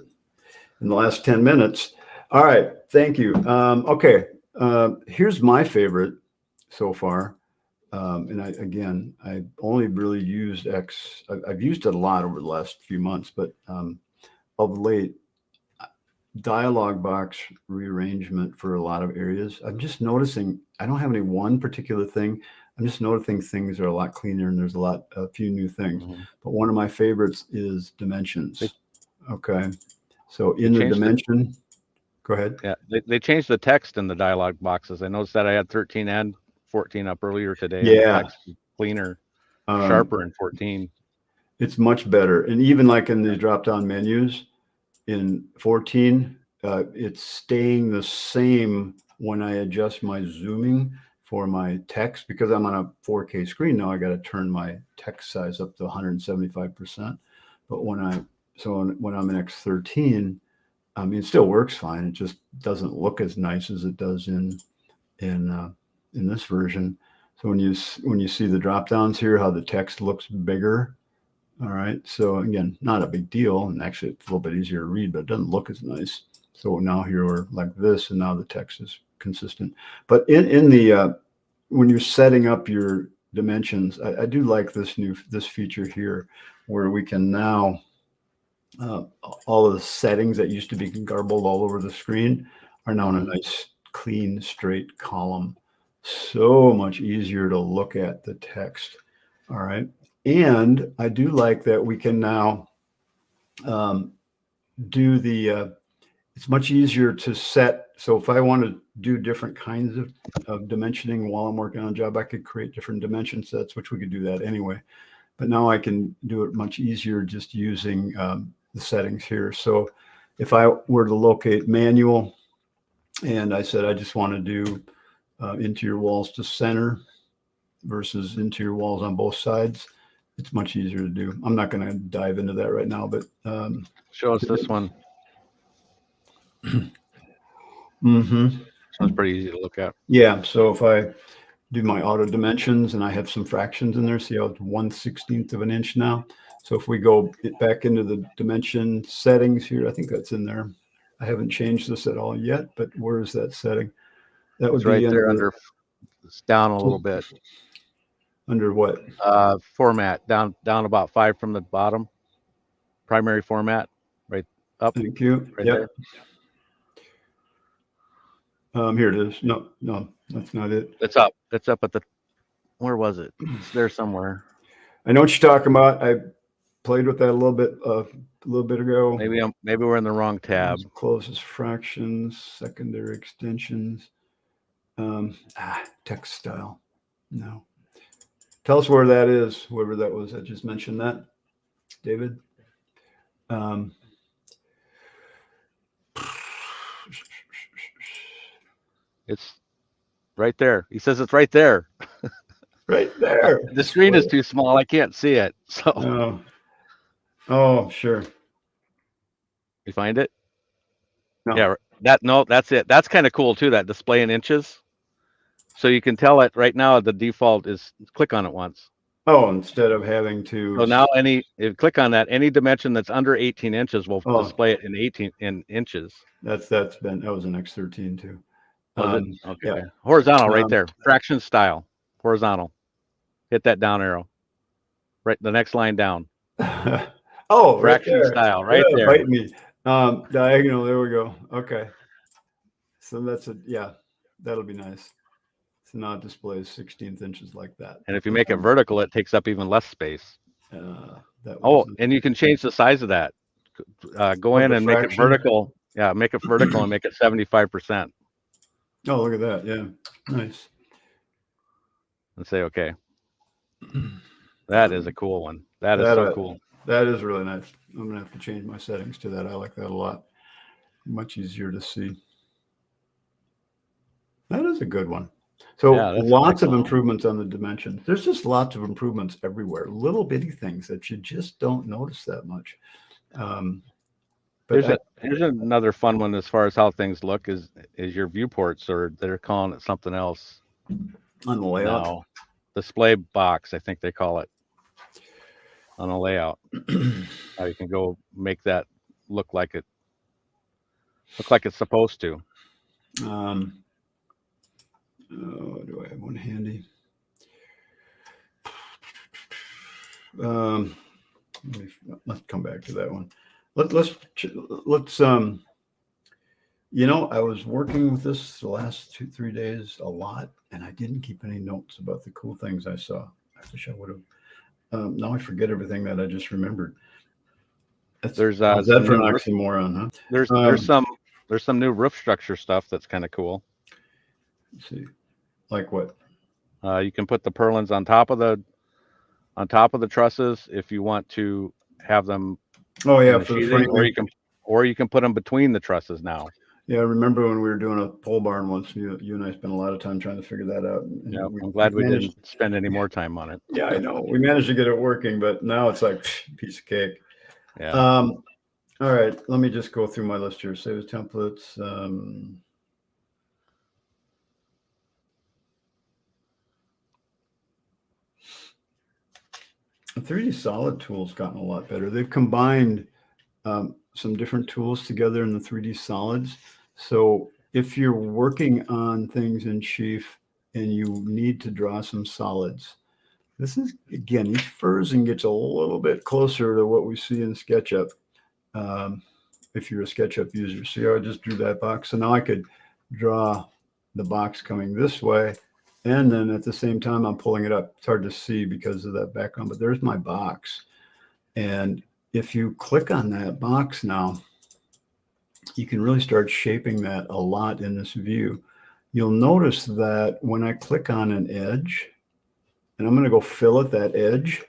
A: in the last 10 minutes. All right, thank you. Okay, here's my favorite so far. And I've only really used X. I've used it a lot over the last few months, but of late, dialog box rearrangement for a lot of areas. I'm just noticing, I don't have any one particular thing. I'm just noticing things are a lot cleaner and there's a few new things. Mm-hmm. But one of my favorites is dimensions. Okay. So in the dimension, go ahead.
C: Yeah, they changed the text in the dialog boxes. I noticed that I had 13 and 14 up earlier today.
A: Yeah.
C: The text is cleaner, sharper in 14.
A: It's much better. And even like in the drop-down menus in 14, it's staying the same when I adjust my zooming for my text, because I'm on a 4K screen now. I got to turn my text size up to 175%. But when I'm in X13, I mean, it still works fine. It just doesn't look as nice as it does in this version. So when you see the drop downs here, how the text looks bigger. All right. So again, not a big deal, and actually it's a little bit easier to read, but it doesn't look as nice. So now here we're like this, and now the text is consistent. But in the when you're setting up your dimensions, I do like this feature here, where we can now all of the settings that used to be garbled all over the screen are now in a nice, clean, straight column. So much easier to look at the text. All right. And I do like that we can now do it's much easier to set. So if I want to do different kinds of dimensioning while I'm working on a job, I could create different dimension sets, which we could do that anyway. But now I can do it much easier just using the settings here. So if I were to locate manual and I said I just want to do interior walls to center versus interior walls on both sides, it's much easier to do. I'm not going to dive into that right now, but
C: show us this one.
A: Mm-hmm.
C: Sounds pretty easy to look at.
A: Yeah. So if I do my auto dimensions and I have some fractions in there, see how it's 1/16 of an inch now. So if we go back into the dimension settings here, I think that's in there. I haven't changed this at all yet, but where is that setting? That would
C: it's right
A: be
C: there under. It's down a little bit.
A: Under what?
C: Format, down about 5 from the bottom. Primary format, right up.
A: Thank you.
C: Right there.
A: Here it is. No, that's not it.
C: It's up. It's up at the. Where was it? It's there somewhere.
A: I know what you're talking about. I played with that a little bit ago.
C: Maybe we're in the wrong tab.
A: Closest fractions, secondary extensions. Text style. No. Tell us where that is, whoever that was that just mentioned that, David.
C: It's right there. He says it's right there.
A: Right there.
C: The screen is too small. I can't see it. So
A: Oh, oh, sure.
C: you find it?
A: No.
C: Yeah, that's it. That's kind of cool too, that display in inches. So you can tell it right now the default is click on it once.
A: Oh, instead of having to.
C: So now if you click on that, any dimension that's under 18 inches will display it in 18 inches.
A: That was an X13 too.
C: Was it? Okay.
A: Yeah.
C: Horizontal right there. Fraction style. Horizontal. Hit that down arrow. Right, the next line down.
A: Oh,
C: Fraction style, right there.
A: Bite me. Diagonal. There we go. Okay. So that'll be nice. So now it displays 16th inches like that.
C: And if you make it vertical, it takes up even less space.
A: And
C: you can change the size of that. Go in and make it vertical. Yeah, make it vertical and make it 75%.
A: Oh, look at that. Yeah. Nice.
C: And say, okay. That is a cool one. That is so cool.
A: That is really nice. I'm going to have to change my settings to that. I like that a lot. Much easier to see. That is a good one. So lots of improvements on the dimensions. There's just lots of improvements everywhere. Little bitty things that you just don't notice that much.
C: Here's another fun one as far as how things look is your viewports, or they're calling it something else
A: on the layout.
C: Now. Display box, I think they call it on a layout. How you can go make that look like it's supposed to.
A: Do I have one handy? Let's come back to that one. Let's I was working with this the last 2-3 days a lot, and I didn't keep any notes about the cool things I saw. I wish I would have. Now I forget everything that I just remembered.
C: There's
A: that for an oxymoron, huh?
C: There's some new roof structure stuff that's kind of cool.
A: Let's see, like what?
C: You can put the purlins on top of the trusses if you want to have them.
A: Oh yeah,
C: for the framing, or you can put them between the trusses now.
A: Yeah, I remember when we were doing a pole barn once. You and I spent a lot of time trying to figure that out.
C: Yeah, I'm glad we didn't spend any more time on it.
A: Yeah, I know. We managed to get it working, but now it's like piece of cake.
C: Yeah.
A: All right, let me just go through my list here. Save as templates. The 3D Solid tool's gotten a lot better. They've combined some different tools together in the 3D Solids. So if you're working on things in Chief and you need to draw some solids, this is, again, each version gets a little bit closer to what we see in SketchUp. If you're a SketchUp user, see how I just drew that box? So now I could draw the box coming this way, and then at the same time, I'm pulling it up. It's hard to see because of that background, but there's my box. And if you click on that box now, you can really start shaping that a lot in this view. You'll notice that when I click on an edge, and I'm going to go fillet that edge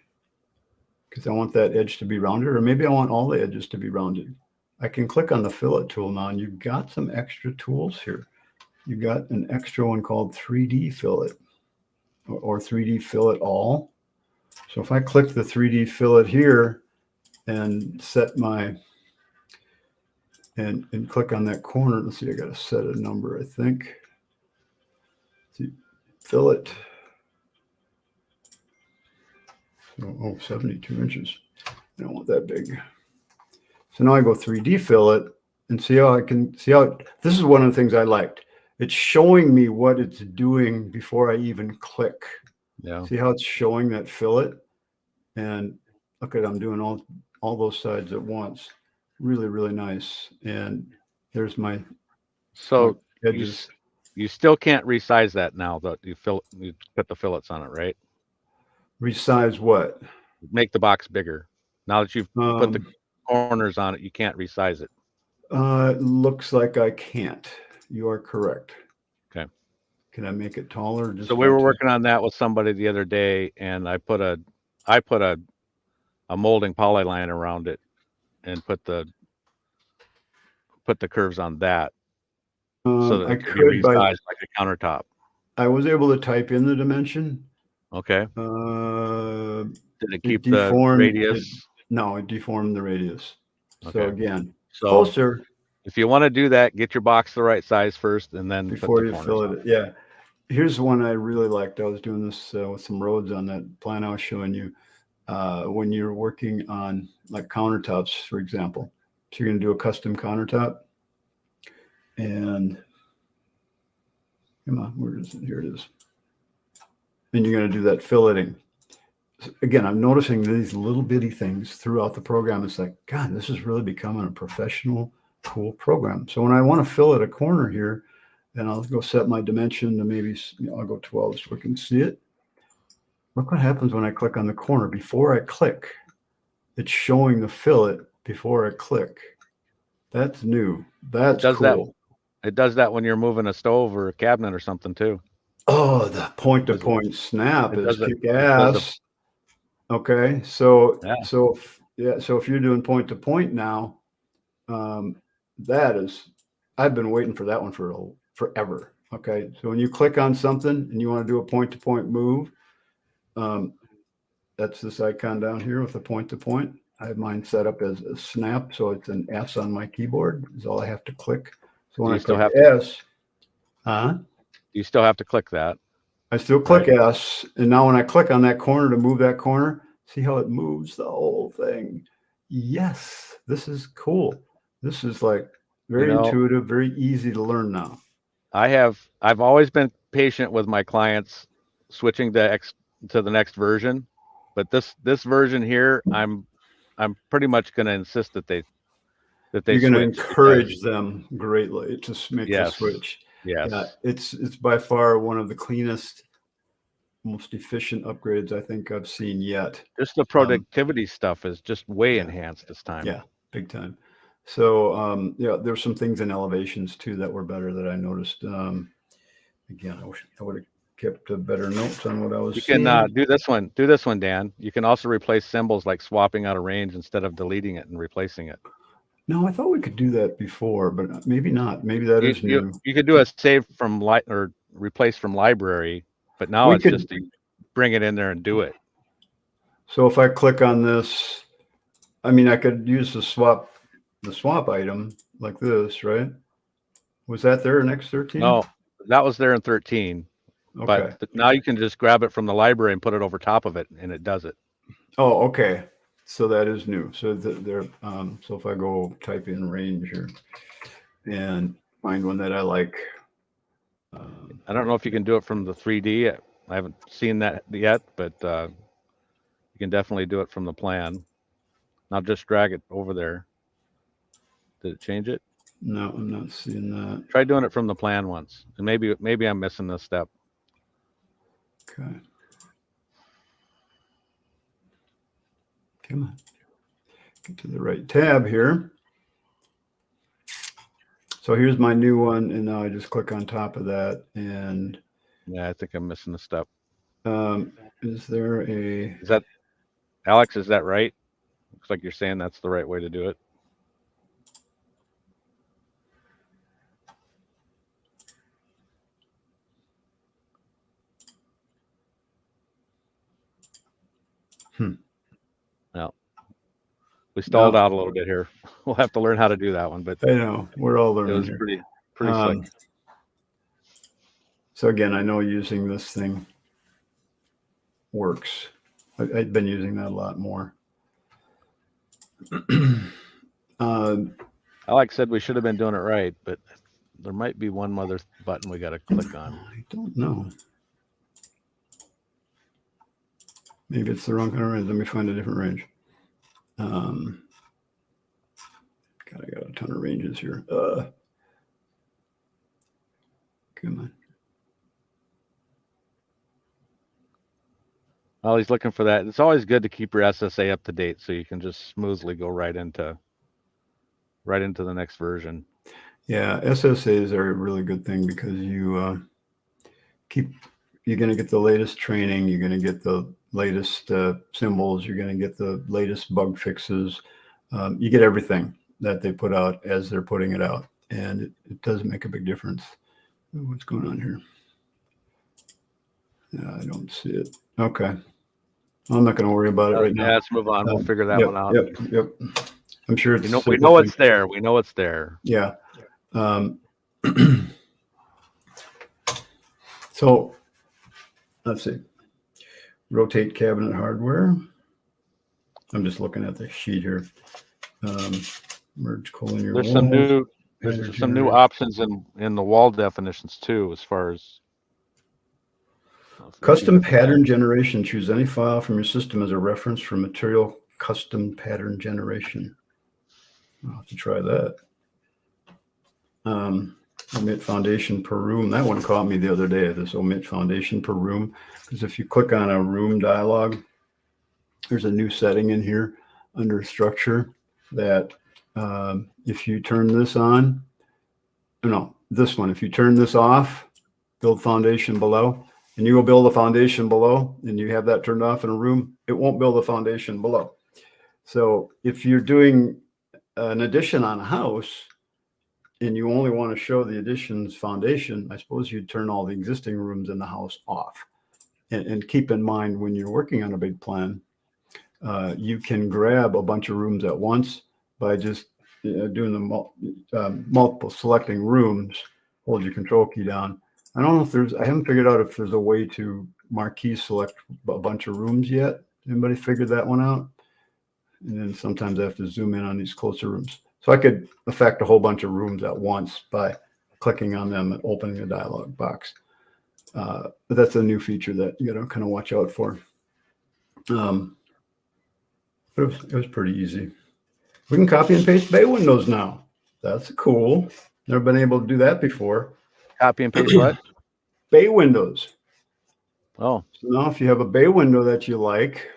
A: because I want that edge to be rounded, or maybe I want all the edges to be rounded. I can click on the fillet tool now, and you've got some extra tools here. You've got an extra one called 3D fillet or 3D fillet all. So if I click the 3D fillet here and set my, and click on that corner, let's see, I got to set a number, I think. See, fillet. Oh, 72 inches. I don't want that big. So now I go 3D fillet and see how I can see how this is one of the things I liked. It's showing me what it's doing before I even click.
C: Yeah.
A: See how it's showing that fillet? And look at, I'm doing all those sides at once. Really, really nice. And there's my edges.
C: You still can't resize that now that you put the fillets on it, right?
A: Resize what?
C: Make the box bigger. Now that you've put the corners on it, you can't resize it.
A: It looks like I can't. You are correct.
C: Okay.
A: Can I make it taller?
C: So we were working on that with somebody the other day, and I put a molding polyline around it and put the curves on that. so that
A: I
C: it can be
A: could by,
C: resized like a countertop.
A: I was able to type in the dimension.
C: Okay. Did it keep the
A: deformed
C: radius?
A: No, it deformed the radius. So
C: Okay.
A: again,
C: So
A: closer
C: if you want to do that, get your box the right size first, and then
A: before
C: put the
A: you
C: corners
A: fill
C: on.
A: it. Yeah. Here's one I really liked. I was doing this with some roads on that plan I was showing you. When you're working on like countertops, for example. So you're going to do a custom countertop. And come on, where is it? Here it is. And you're going to do that filleting. Again, I'm noticing these little bitty things throughout the program. It's like, God, this is really becoming a professional, cool program. So when I want to fillet a corner here, then I'll go set my dimension to maybe, I'll go 12 so we can see it. Look what happens when I click on the corner. Before I click, it's showing the fillet before I click. That's new. That's cool.
C: It does that when you're moving a stove or a cabinet or something too.
A: Oh, the point-to-point snap is kick
C: It
A: ass. Okay, so
C: Yeah.
A: so if you're doing point-to-point now, that is, I've been waiting for that one for forever. Okay, so when you click on something and you want to do a point-to-point move, that's this icon down here with a point-to-point. I have mine set up as a snap, so it's an S on my keyboard is all I have to click. So when I click S,
C: you still have to click that.
A: I still click S, and now when I click on that corner to move that corner, see how it moves the whole thing. Yes, this is cool. This is like very intuitive, very easy to learn now.
C: I've always been patient with my clients switching to the next version, but this version here, I'm pretty much going to insist that they
A: You're going to encourage them greatly to make the switch.
C: Yes.
A: Yeah, it's by far one of the cleanest, most efficient upgrades I think I've seen yet.
C: Just the productivity stuff is just way enhanced this time.
A: Yeah, big time. So yeah, there's some things in elevations too that were better that I noticed. Again, I wish I would have kept better notes on what I was seeing.
C: You can do this one. Do this one, Dan. You can also replace symbols like swapping out a range instead of deleting it and replacing it.
A: No, I thought we could do that before, but maybe not. Maybe that is new.
C: You could do a save from or replace from library, but now it's just to bring it in there and do it.
A: So if I click on this, I mean, I could use the swap item like this, right? Was that there in X13?
C: No, that was there in 13. Okay. But now you can just grab it from the library and put it over top of it, and it does it.
A: Oh, okay. So that is new. So so if I go type in range here and find one that I like.
C: I don't know if you can do it from the 3D. I haven't seen that yet, but you can definitely do it from the plan. Now just drag it over there. Did it change it?
A: No, I'm not seeing that.
C: Try doing it from the plan once, and maybe I'm missing this step.
A: Okay. Come on. Get to the right tab here. So here's my new one, and now I just click on top of that, and
C: yeah, I think I'm missing a step.
A: Is there a?
C: Is that Alex? Is that right? Looks like you're saying that's the right way to do it. Well, we stalled out a little bit here. We'll have to learn how to do that one, but
A: I know we're all learning.
C: It was
A: here.
C: pretty slick.
A: So again, I know using this thing works. I've been using that a lot more.
C: Alex said we should have been doing it right, but there might be one other button we got to click on.
A: I don't know. Maybe it's the wrong kind of range. Let me find a different range. God, I got a ton of ranges here. Come on.
C: While he's looking for that, it's always good to keep your SSA up to date so you can just smoothly go right into the next version.
A: Yeah, SSAs are a really good thing because you're going to get the latest training, you're going to get the latest symbols, you're going to get the latest bug fixes. You get everything that they put out as they're putting it out. and it does make a big difference. What's going on here? I don't see it. Okay. I'm not going to worry about it right now.
C: Yeah, let's move on. We'll figure that
A: Yep,
C: one out.
A: Yep. I'm sure it's
C: We know it's there. We know it's there.
A: Yeah. So let's see. Rotate cabinet hardware. I'm just looking at the sheet here. Merge collinear
C: There's
A: walls.
C: some new options in the wall definitions too, as far as
A: custom pattern generation. Choose any file from your system as a reference for material custom pattern generation. I'll have to try that. Omit foundation per room. That one caught me the other day, this omit foundation per room. Because if you click on a room dialog, there's a new setting in here under structure that if you turn this on, this one, if you turn this off, build foundation below, and you go build a foundation below, and you have that turned off in a room, it won't build a foundation below. So if you're doing an addition on a house, and you only want to show the addition's foundation, I suppose you'd turn all the existing rooms in the house off. And keep in mind, when you're working on a big plan, you can grab a bunch of rooms at once by just doing the multiple selecting rooms. Hold your control key down. I don't know if I haven't figured out if there's a way to marquee select a bunch of rooms yet. Anybody figured that one out? And then sometimes I have to zoom in on these closer rooms. So I could affect a whole bunch of rooms at once by clicking on them and opening a dialog box. But that's a new feature that you got to kind of watch out for. But it was pretty easy. We can copy and paste bay windows now. That's cool. Never been able to do that before.
C: Copy and paste what?
A: Bay windows.
C: Oh.
A: So now if you have a bay window that you like,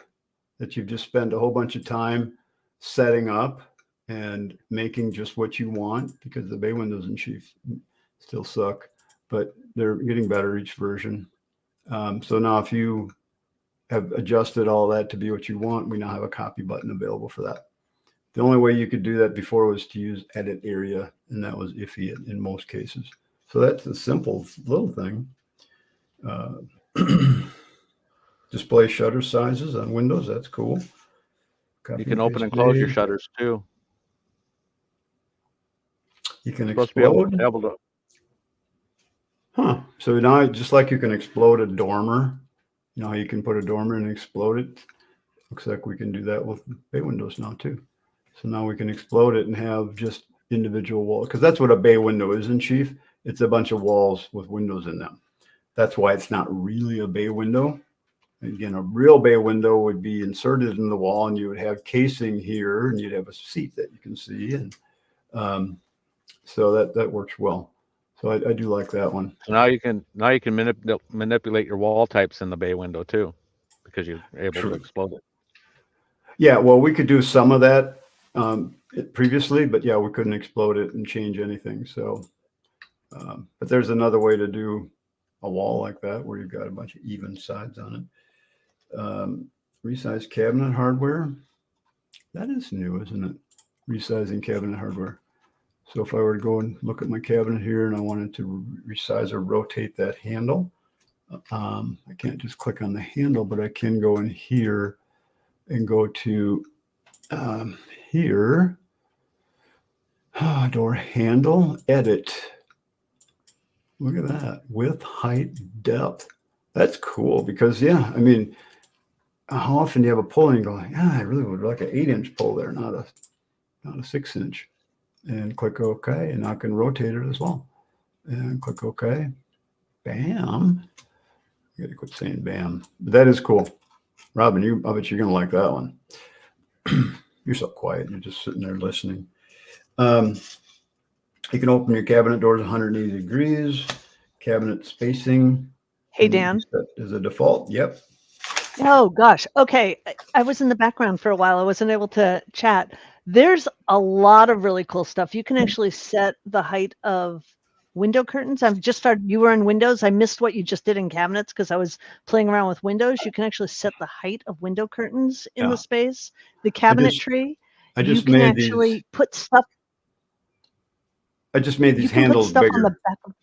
A: that you've just spent a whole bunch of time setting up and making just what you want, because the bay windows in Chief still suck, but they're getting better each version. So now if you have adjusted all that to be what you want, we now have a copy button available for that. The only way you could do that before was to use edit area, and that was iffy in most cases. So that's a simple little thing. Display shutter sizes on windows, that's cool.
C: You can open and close your shutters too.
A: You can
C: supposed
A: explode.
C: to be able to.
A: Huh. So now, just like you can explode a dormer, you know how you can put a dormer and explode it? Looks like we can do that with bay windows now too. So now we can explode it and have just individual walls, because that's what a bay window is in Chief. It's a bunch of walls with windows in them. That's why it's not really a bay window. Again, a real bay window would be inserted in the wall, and you would have casing here, and you'd have a seat that you can see, and so that works well. So I do like that one.
C: So now you can manipulate your wall types in the bay window too, because you're able to explode it.
A: Yeah, well, we could do some of that previously, but yeah, we couldn't explode it and change anything. So, but there's another way to do a wall like that where you've got a bunch of even sides on it. Resize cabinet hardware. That is new, isn't it? Resizing cabinet hardware. So if I were to go and look at my cabinet here and I wanted to resize or rotate that handle, I can't just click on the handle, but I can go in here and go to here, door handle, edit. Look at that, width, height, depth. That's cool because, yeah, I mean, how often do you have a pull and you go, yeah, I really would like an 8-inch pull there, not a 6-inch. And click OK, and I can rotate it as well. And click OK. Bam. I gotta quit saying bam. But that is cool. Robin, I bet you're gonna like that one. You're so quiet. You're just sitting there listening. You can open your cabinet doors 180 degrees. Cabinet spacing.
D: Hey, Dan.
A: Is a default. Yep.
D: Oh, gosh. Okay. I was in the background for a while. I wasn't able to chat. There's a lot of really cool stuff. You can actually set the height of window curtains. I've just started. You were in Windows. I missed what you just did in cabinets because I was playing around with Windows. You can actually set the height of window curtains in the space. The cabinetry.
A: I just
D: you can actually put stuff.
A: I just made
D: You
A: these
D: can put
A: handles
D: stuff on the
A: bigger.
D: back of,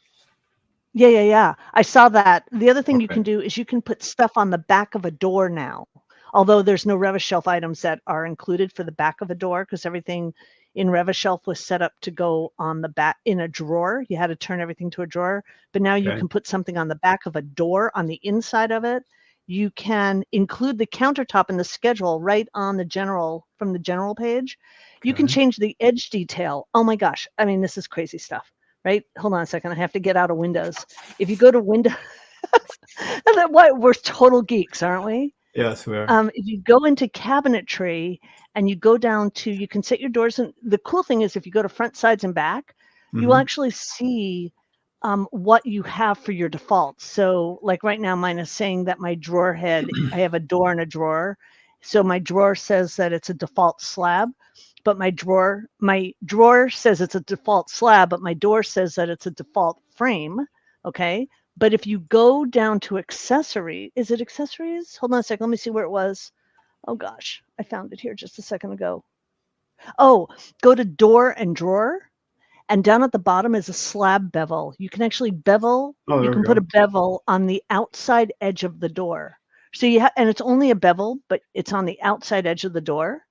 D: yeah. I saw that. The other thing you
A: Okay.
D: can do is you can put stuff on the back of a door now. Although there's no Revishelf items that are included for the back of a door because everything in Revishelf was set up to go on the back in a drawer. You had to turn everything to a drawer, but now you
A: Okay.
D: can put something on the back of a door on the inside of it. You can include the countertop in the schedule right on the general from the general page. You can
A: Okay.
D: change the edge detail. Oh my gosh. I mean, this is crazy stuff, right? Hold on a second. I have to get out of Windows. If you go to Windows, we're total geeks, aren't we?
A: Yes, we are.
D: If you go into cabinetry and you go down to, you can set your doors. And the cool thing is if you go to front, sides, and back, you will
A: Mhm.
D: actually see what you have for your defaults. So like right now, mine is saying that my drawer head, I have a door and a drawer. So my drawer says that it's a default slab, but my drawer says it's a default slab, but my door says that it's a default frame. Okay. But if you go down to accessory, is it accessories? Hold on a second. Let me see where it was. Oh gosh, I found it here just a second ago. Oh, go to door and drawer. And down at the bottom is a slab bevel. You can actually bevel.
A: Oh,
D: You
A: there we
D: can put a
A: go.
D: bevel on the outside edge of the door. So you have, and it's only a bevel, but it's on the outside edge of the door.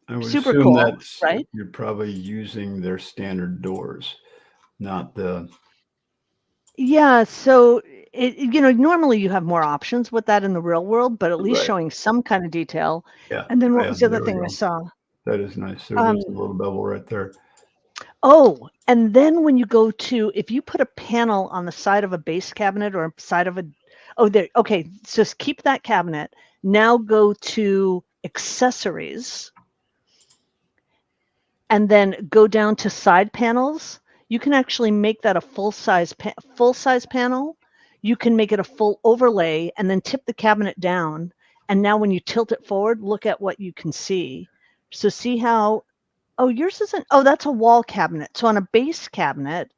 A: I would
D: Super
A: assume
D: cool,
A: that's
D: right?
A: you're probably using their standard doors, not the.
D: Yeah. So normally you have more options with that in the real world, but at least
A: Right.
D: showing some kind of detail.
A: Yeah.
D: And then what
A: Yeah.
D: was the other
A: There we
D: thing I
A: go.
D: saw?
A: That is nice. There's
D: Um,
A: a little bevel right there.
D: Oh, and then when you go to, if you put a panel on the side of a base cabinet or side of a, oh, there, okay, so just keep that cabinet. Now go to accessories and then go down to side panels. You can actually make that a full size panel. You can make it a full overlay and then tip the cabinet down. And now when you tilt it forward, look at what you can see. So see how, oh, yours isn't, oh, that's a wall cabinet. So on a base cabinet,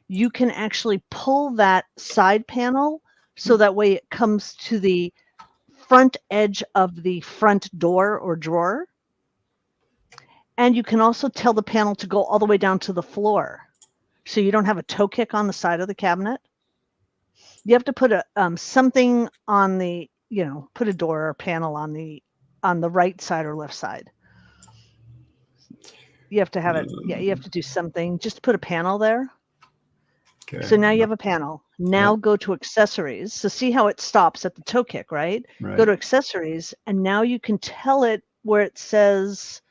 D: you can actually pull that side panel so that way it comes to the front edge of the front door or drawer. And you can also tell the panel to go all the way down to the floor. So you don't have a toe kick on the side of the cabinet. You have to put a something on the, put a door or panel on the right side or left side. You have to have it. Yeah, you have to do something. Just put a panel there.
A: Okay.
D: So now you have a panel. Now
A: Yep.
D: go to accessories. So see how it stops at the toe kick, right?
A: Right.
D: Go to accessories, and now you can tell it where it says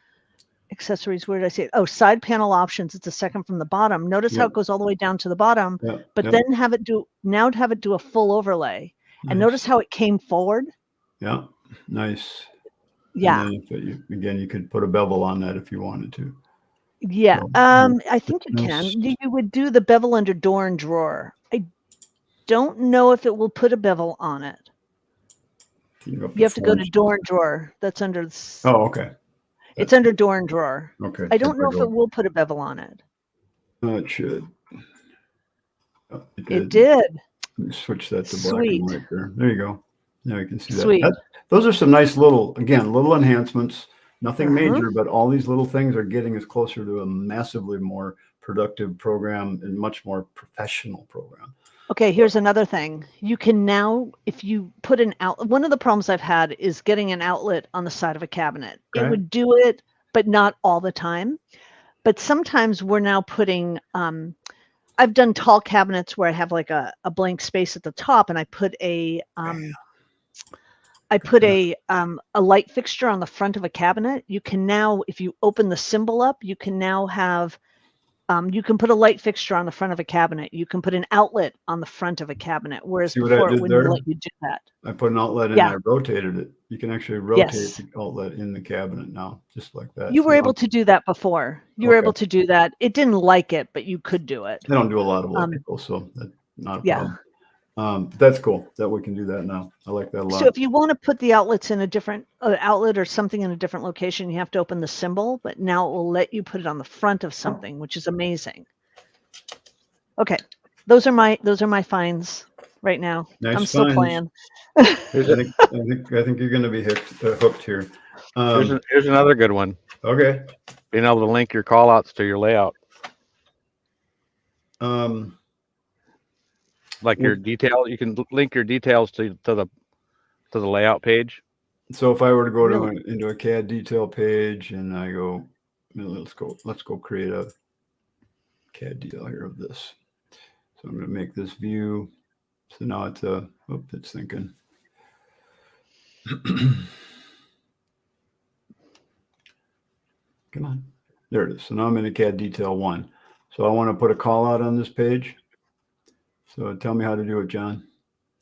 D: accessories. Where did I say it? Oh, side panel options. It's a second from the bottom. Notice how
A: Yep.
D: it goes all the way down to the bottom,
A: Yep.
D: but
A: Yep.
D: then have it do a full overlay. And notice
A: Nice.
D: how it came forward.
A: Yeah. Nice.
D: Yeah.
A: And then again, you could put a bevel on that if you wanted to.
D: Yeah.
A: So,
D: I think you
A: nice.
D: can. You would do the bevel under door and drawer. I don't know if it will put a bevel on it. You have to go to door and drawer. That's under.
A: Oh, okay.
D: It's under door and drawer.
A: Okay.
D: I don't know if it will put a bevel on it.
A: Oh, it should. Oh,
D: It did.
A: Let me switch that to black
D: Sweet.
A: and white there. There you go. Now you can see that.
D: Sweet.
A: Those are some nice little enhancements. Nothing
D: Uh-huh.
A: major, but all these little things are getting us closer to a massively more productive program and much more professional program.
D: Okay, here's another thing. You can now, if you put an outlet, one of the problems I've had is getting an outlet on the side of a cabinet.
A: Okay.
D: It would do it, but not all the time. But sometimes we're now putting, I've done tall cabinets where I have like a blank space at the top, and I put a light fixture on the front of a cabinet. You can now, if you open the symbol up, you can now have, you can put a light fixture on the front of a cabinet. You can put an outlet on the front of a cabinet, whereas
A: See what I
D: before it
A: did
D: wouldn't
A: there?
D: let you do that.
A: I put an outlet in and I rotated it. You can actually rotate
D: Yes.
A: the outlet in the cabinet now, just like that.
D: You were able to do that before. You were
A: Okay.
D: able to do that. It didn't like it, but you could do it.
A: They don't do a lot of electrical, so that's not a
D: Yeah.
A: problem. That's cool that we can do that now. I like that a lot.
D: So if you want to put the outlets in a different outlet or something in a different location, you have to open the symbol, but now it will let you put it on the front of something, which is amazing. Okay. Those are my finds right now.
A: Nice
D: I'm still
A: finds.
D: playing.
A: I think you're going to be hooked here.
C: Here's another good one.
A: Okay.
C: being able to link your callouts to your layout, like your detail. You can link your details to the layout page.
A: So if I were to go
D: Really?
A: into a CAD detail page and I go, let's go create a CAD detail here of this. So I'm going to make this view. So now it's it's thinking. Come on. There it is. So now I'm in a CAD detail 1. So I want to put a call out on this page. So tell me how to do it, John.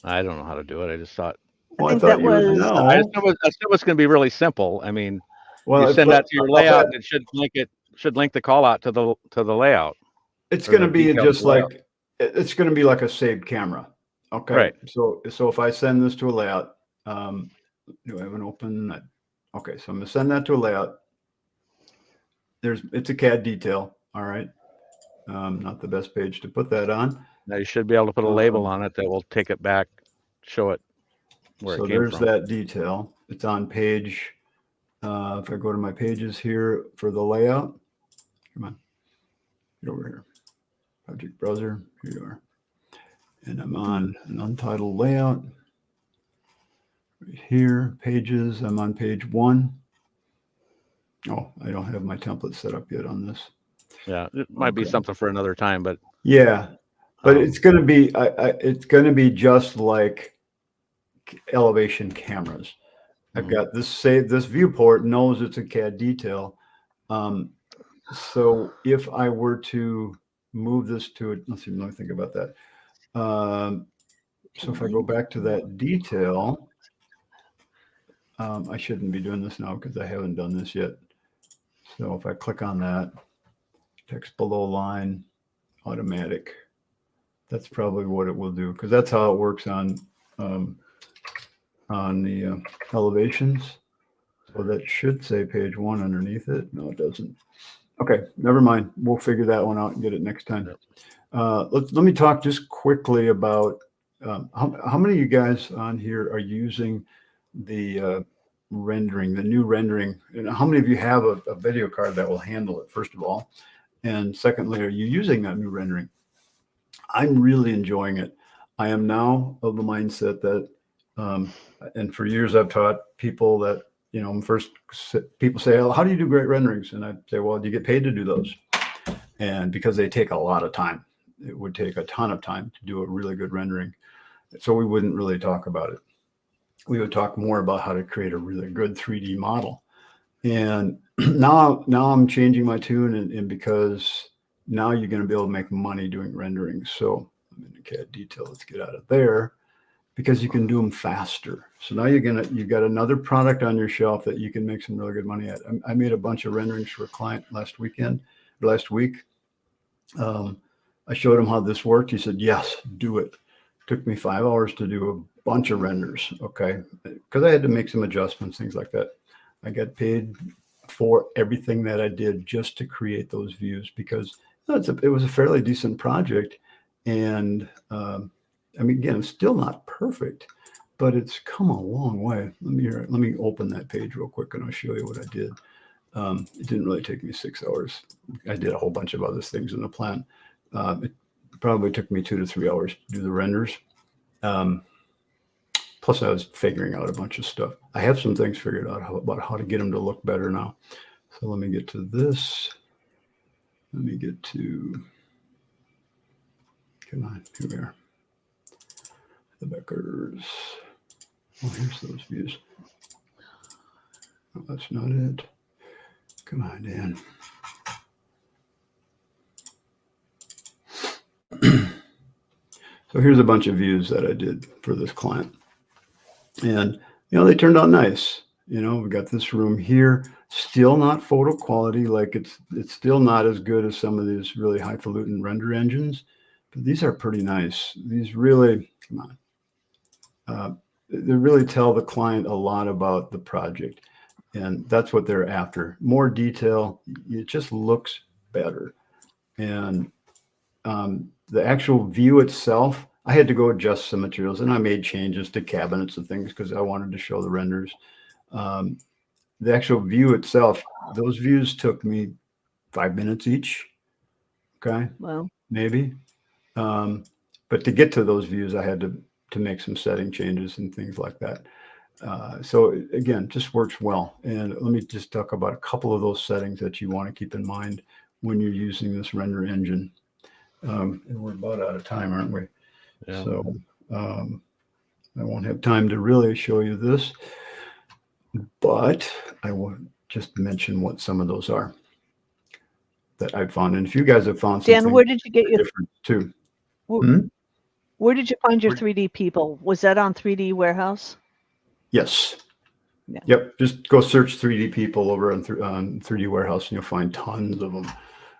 C: I don't know how to do it. I just thought.
A: Well,
D: think
A: I thought
D: that
A: you would
D: was-
A: know.
C: I assume it's going to be really simple. I mean,
A: Well,
C: you send that to your layout, and it should link the call out to the layout.
A: It's
C: or
A: going to
C: the
A: be
C: details
A: just
C: of the layout.
A: like it's going to be like a saved camera. Okay.
C: Right.
A: So if I send this to a layout, do I have an open? Okay. So I'm going to send that to a layout. It's a CAD detail. All right. Not the best page to put that on.
C: Now you should be able to put a label on it that will take it back, show it where
A: So
C: it came
A: there's
C: from.
A: that detail. It's on page. If I go to my pages here for the layout, come on, get over here. Project browser, here you are. And I'm on an untitled layout. Right here, pages, I'm on page 1. Oh, I don't have my template set up yet on this.
C: Yeah, it might be
A: Okay.
C: something for another time, but
A: Yeah, but it's going to be it's going to be just like elevation cameras. I've got this this viewport knows it's a CAD detail. So if I were to move this to it, let me think about that. So if I go back to that detail, I shouldn't be doing this now because I haven't done this yet. So if I click on that, text below line, automatic, that's probably what it will do because that's how it works on the elevations. So that should say page 1 underneath it. No, it doesn't. Okay, never mind. We'll figure that one out and get it next time. Let me talk just quickly about how many of you guys on here are using the rendering, the new rendering, and how many of you have a video card that will handle it, first of all? And secondly, are you using that new rendering? I'm really enjoying it. I am now of the mindset that, and for years I've taught people that, first people say, oh, how do you do great renderings? And I say, well, do you get paid to do those? And because they take a lot of time, it would take a ton of time to do a really good rendering. So we wouldn't really talk about it. We would talk more about how to create a really good 3D model. And now I'm changing my tune, and because now you're going to be able to make money doing rendering. So I'm in the CAD detail. Let's get out of there because you can do them faster. So now you've got another product on your shelf that you can make some really good money at. I made a bunch of renderings for a client last week. I showed him how this worked. He said, yes, do it. Took me 5 hours to do a bunch of renders. Okay. Because I had to make some adjustments, things like that. I got paid for everything that I did just to create those views because it was a fairly decent project. And again, it's still not perfect, but it's come a long way. Let me open that page real quick and I'll show you what I did. It didn't really take me 6 hours. I did a whole bunch of other things in the plan. It probably took me 2 to 3 hours to do the renders. Plus I was figuring out a bunch of stuff. I have some things figured out about how to get them to look better now. So let me get to this. Let me get to, come on, here we are. The Beckers. Oh, here's those views. Oh, that's not it. Come on, Dan. So here's a bunch of views that I did for this client. And, they turned out nice. We got this room here, still not photo quality. Like it's still not as good as some of these really highfalutin render engines, but these are pretty nice. These really, come on. They really tell the client a lot about the project. And that's what they're after. More detail. It just looks better. And the actual view itself, I had to go adjust some materials and I made changes to cabinets and things because I wanted to show the renders. the actual view itself, those views took me 5 minutes each. Okay,
D: Well,
A: maybe. But to get to those views, I had to make some setting changes and things like that. So again, just works well. And let me just talk about a couple of those settings that you want to keep in mind when you're using this render engine. And we're about out of time, aren't we?
C: Yeah.
A: So I won't have time to really show you this, but I will just mention what some of those are that I've found. And if you guys have found something
D: Dan, where did you get your
A: different too.
D: where did you find your
A: Where-
D: 3D people? Was that on 3D Warehouse?
A: Yes.
D: Yeah.
A: Yep. Just go search 3D people over on 3D Warehouse and you'll find tons of them.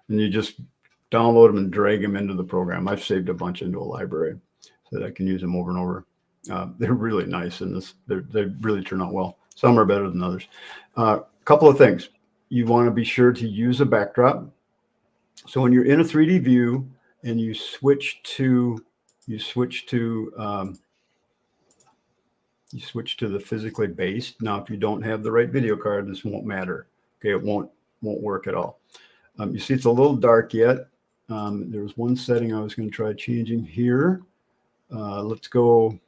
A: And you just download them and drag them into the program. I've saved a bunch into a library so that I can use them over and over. They're really nice and they really turn out well. Some are better than others. A couple of things. You want to be sure to use a backdrop. So when you're in a 3D view and you switch to the physically based. Now, if you don't have the right video card, this won't matter. Okay, it won't work at all. You see, it's a little dark yet. There was one setting I was going to try changing here. Let's go.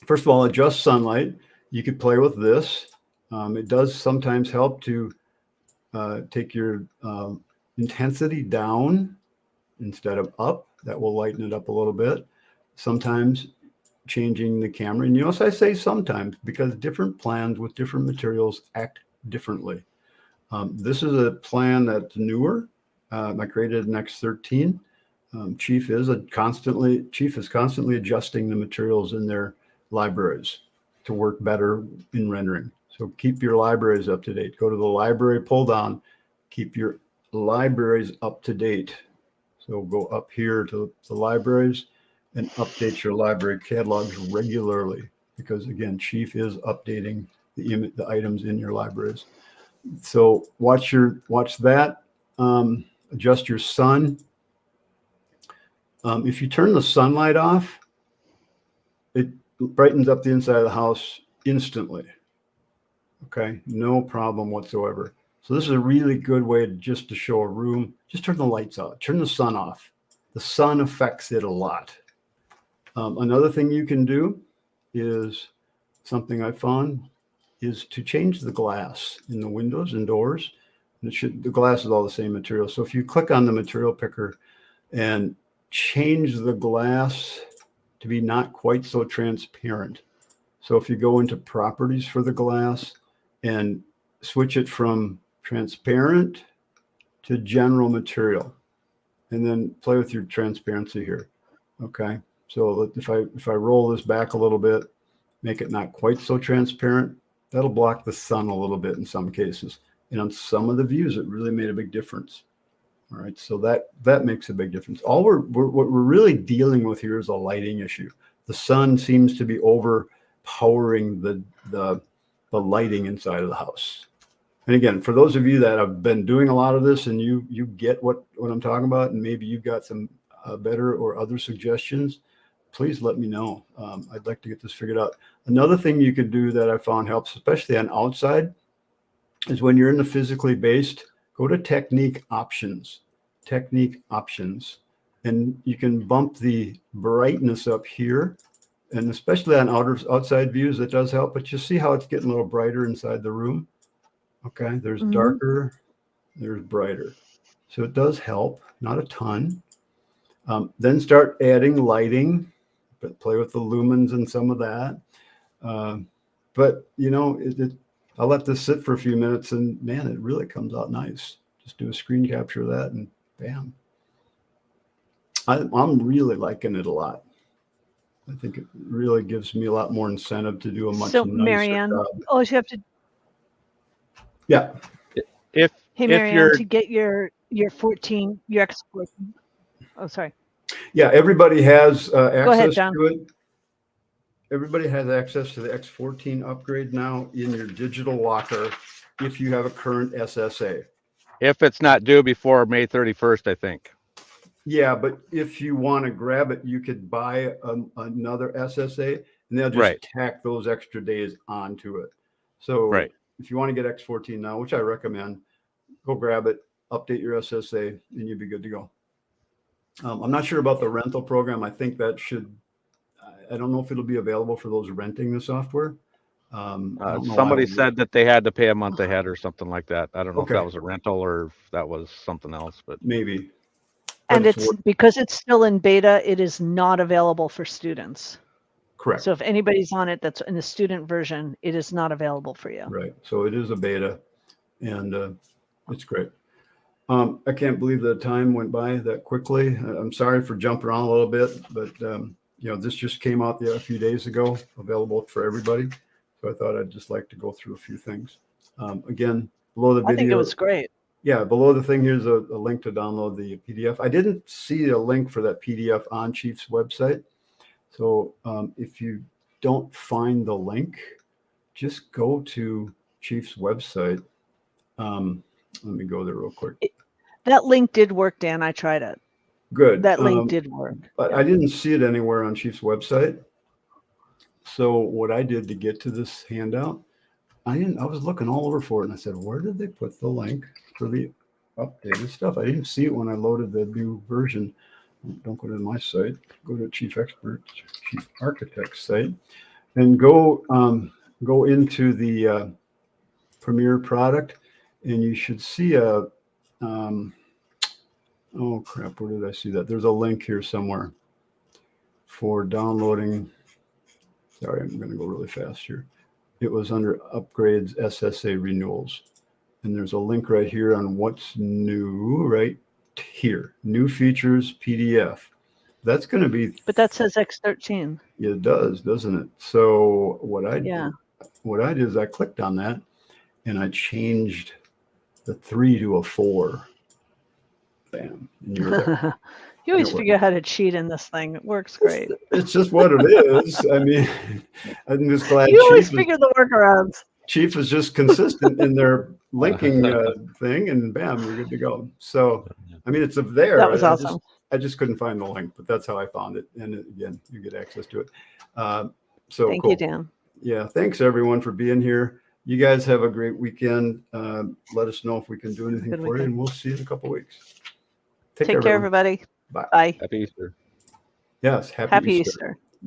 A: First of all, adjust sunlight. You could play with this. It does sometimes help to take your intensity down instead of up. That will lighten it up a little bit. Sometimes changing the camera. And you notice I say sometimes because different plans with different materials act differently. This is a plan that's newer. I created an X14. Chief is constantly adjusting the materials in their libraries to work better in rendering. So keep your libraries up to date. Go to the library pull down, keep your libraries up to date. So go up here to the libraries and update your library catalogs regularly because again, Chief is updating the items in your libraries. So watch that. Adjust your sun. If you turn the sunlight off, it brightens up the inside of the house instantly. Okay, no problem whatsoever. So this is a really good way to show a room. Just turn the lights out, turn the sun off. The sun affects it a lot. Another thing you can do is something I found is to change the glass in the windows and doors. And the glass is all the same material. So if you click on the material picker and change the glass to be not quite so transparent. So if you go into properties for the glass and switch it from transparent to general material, and then play with your transparency here. Okay. So if I roll this back a little bit, make it not quite so transparent, that'll block the sun a little bit in some cases. And on some of the views, it really made a big difference. All right. So that makes a big difference. What we're really dealing with here is a lighting issue. The sun seems to be overpowering the lighting inside of the house. And again, for those of you that have been doing a lot of this and you get what I'm talking about, and maybe you've got some better or other suggestions, please let me know. I'd like to get this figured out. Another thing you could do that I found helps, especially on outside, is when you're in the physically based, go to technique options, and you can bump the brightness up here. And especially on outside views, it does help, but you see how it's getting a little brighter inside the room. Okay, there's darker, there's brighter. So it does help, not a ton. Then start adding lighting, but play with the lumens and some of that. But, I'll let this sit for a few minutes and, man, it really comes out nice. Just do a screen capture of that and bam. I'm really liking it a lot. I think it really gives me a lot more incentive to do a much nicer
D: Marianne,
A: job.
D: all you have to
A: Yeah.
D: Hey, Marianne, to get your X14. Oh, sorry.
A: Yeah, everybody has access
D: John.
A: to it. Everybody has access to the X14 upgrade now in your digital locker if you have a current SSA.
C: If it's not due before May 31st, I think.
A: Yeah, but if you want to grab it, you could buy another SSA and they'll just tack those extra days onto it. So if you want to get X14 now, which I recommend, go grab it, update your SSA, and you'll be good to go. I'm not sure about the rental program. I think that should, I don't know if it'll be available for those renting the software. I don't know.
C: Somebody said that they had to pay a month ahead or something like that. I don't know if
A: Okay.
C: that was a rental or if that was something else, but
A: Maybe.
D: And
A: But
D: it's because it's still in beta, it is not available for students.
A: correct.
D: So if anybody's on it that's in the student version, it is not available for you.
A: Right. So it is a beta, and it's great. I can't believe the time went by that quickly. I'm sorry for jumping around a little bit, but this just came out a few days ago, available for everybody. So I thought I'd just like to go through a few things. Again, below the video.
D: I think it was great.
A: Yeah, below the thing, here's a link to download the PDF. I didn't see a link for that PDF on Chief's website. So if you don't find the link, just go to Chief's website. Let me go there real quick.
D: That link did work, Dan. I tried it.
A: Good.
D: That link did work.
A: But I didn't see it anywhere on Chief's website. So what I did to get to this handout, I was looking all over for it, and I said, where did they put the link for the updated stuff? I didn't see it when I loaded the new version. Don't go to my site. Go to Chief Architect site, and go into the Premier product, and you should see a. Oh crap! Where did I see that? There's a link here somewhere for downloading. Sorry, I'm going to go really fast here. It was under upgrades, SSA renewals. And there's a link right here on what's new right here. New features PDF. That's going to be.
D: But that says X13.
A: It does, doesn't it? So what I did is I clicked on that and I changed the 3 to a 4. Bam. And you're there.
D: You always figure out how to cheat in this thing. It works great.
A: It's just what it is. I mean, I'm just glad
D: You always figure the workarounds.
A: Chief is just consistent in their linking thing, and bam, you're good to go. So, I mean, it's up there.
D: That was awesome.
A: I just couldn't find the link, but that's how I found it. And again, you get access to it. So
D: Thank
A: cool.
D: you, Dan.
A: Yeah, thanks everyone for being here. You guys have a great weekend. Let us know if we can do anything for you, and we'll see you in a couple of weeks.
D: Take care, everybody.
A: Bye.
D: Bye.
C: happy Easter.
A: Yes,
D: Happy Easter.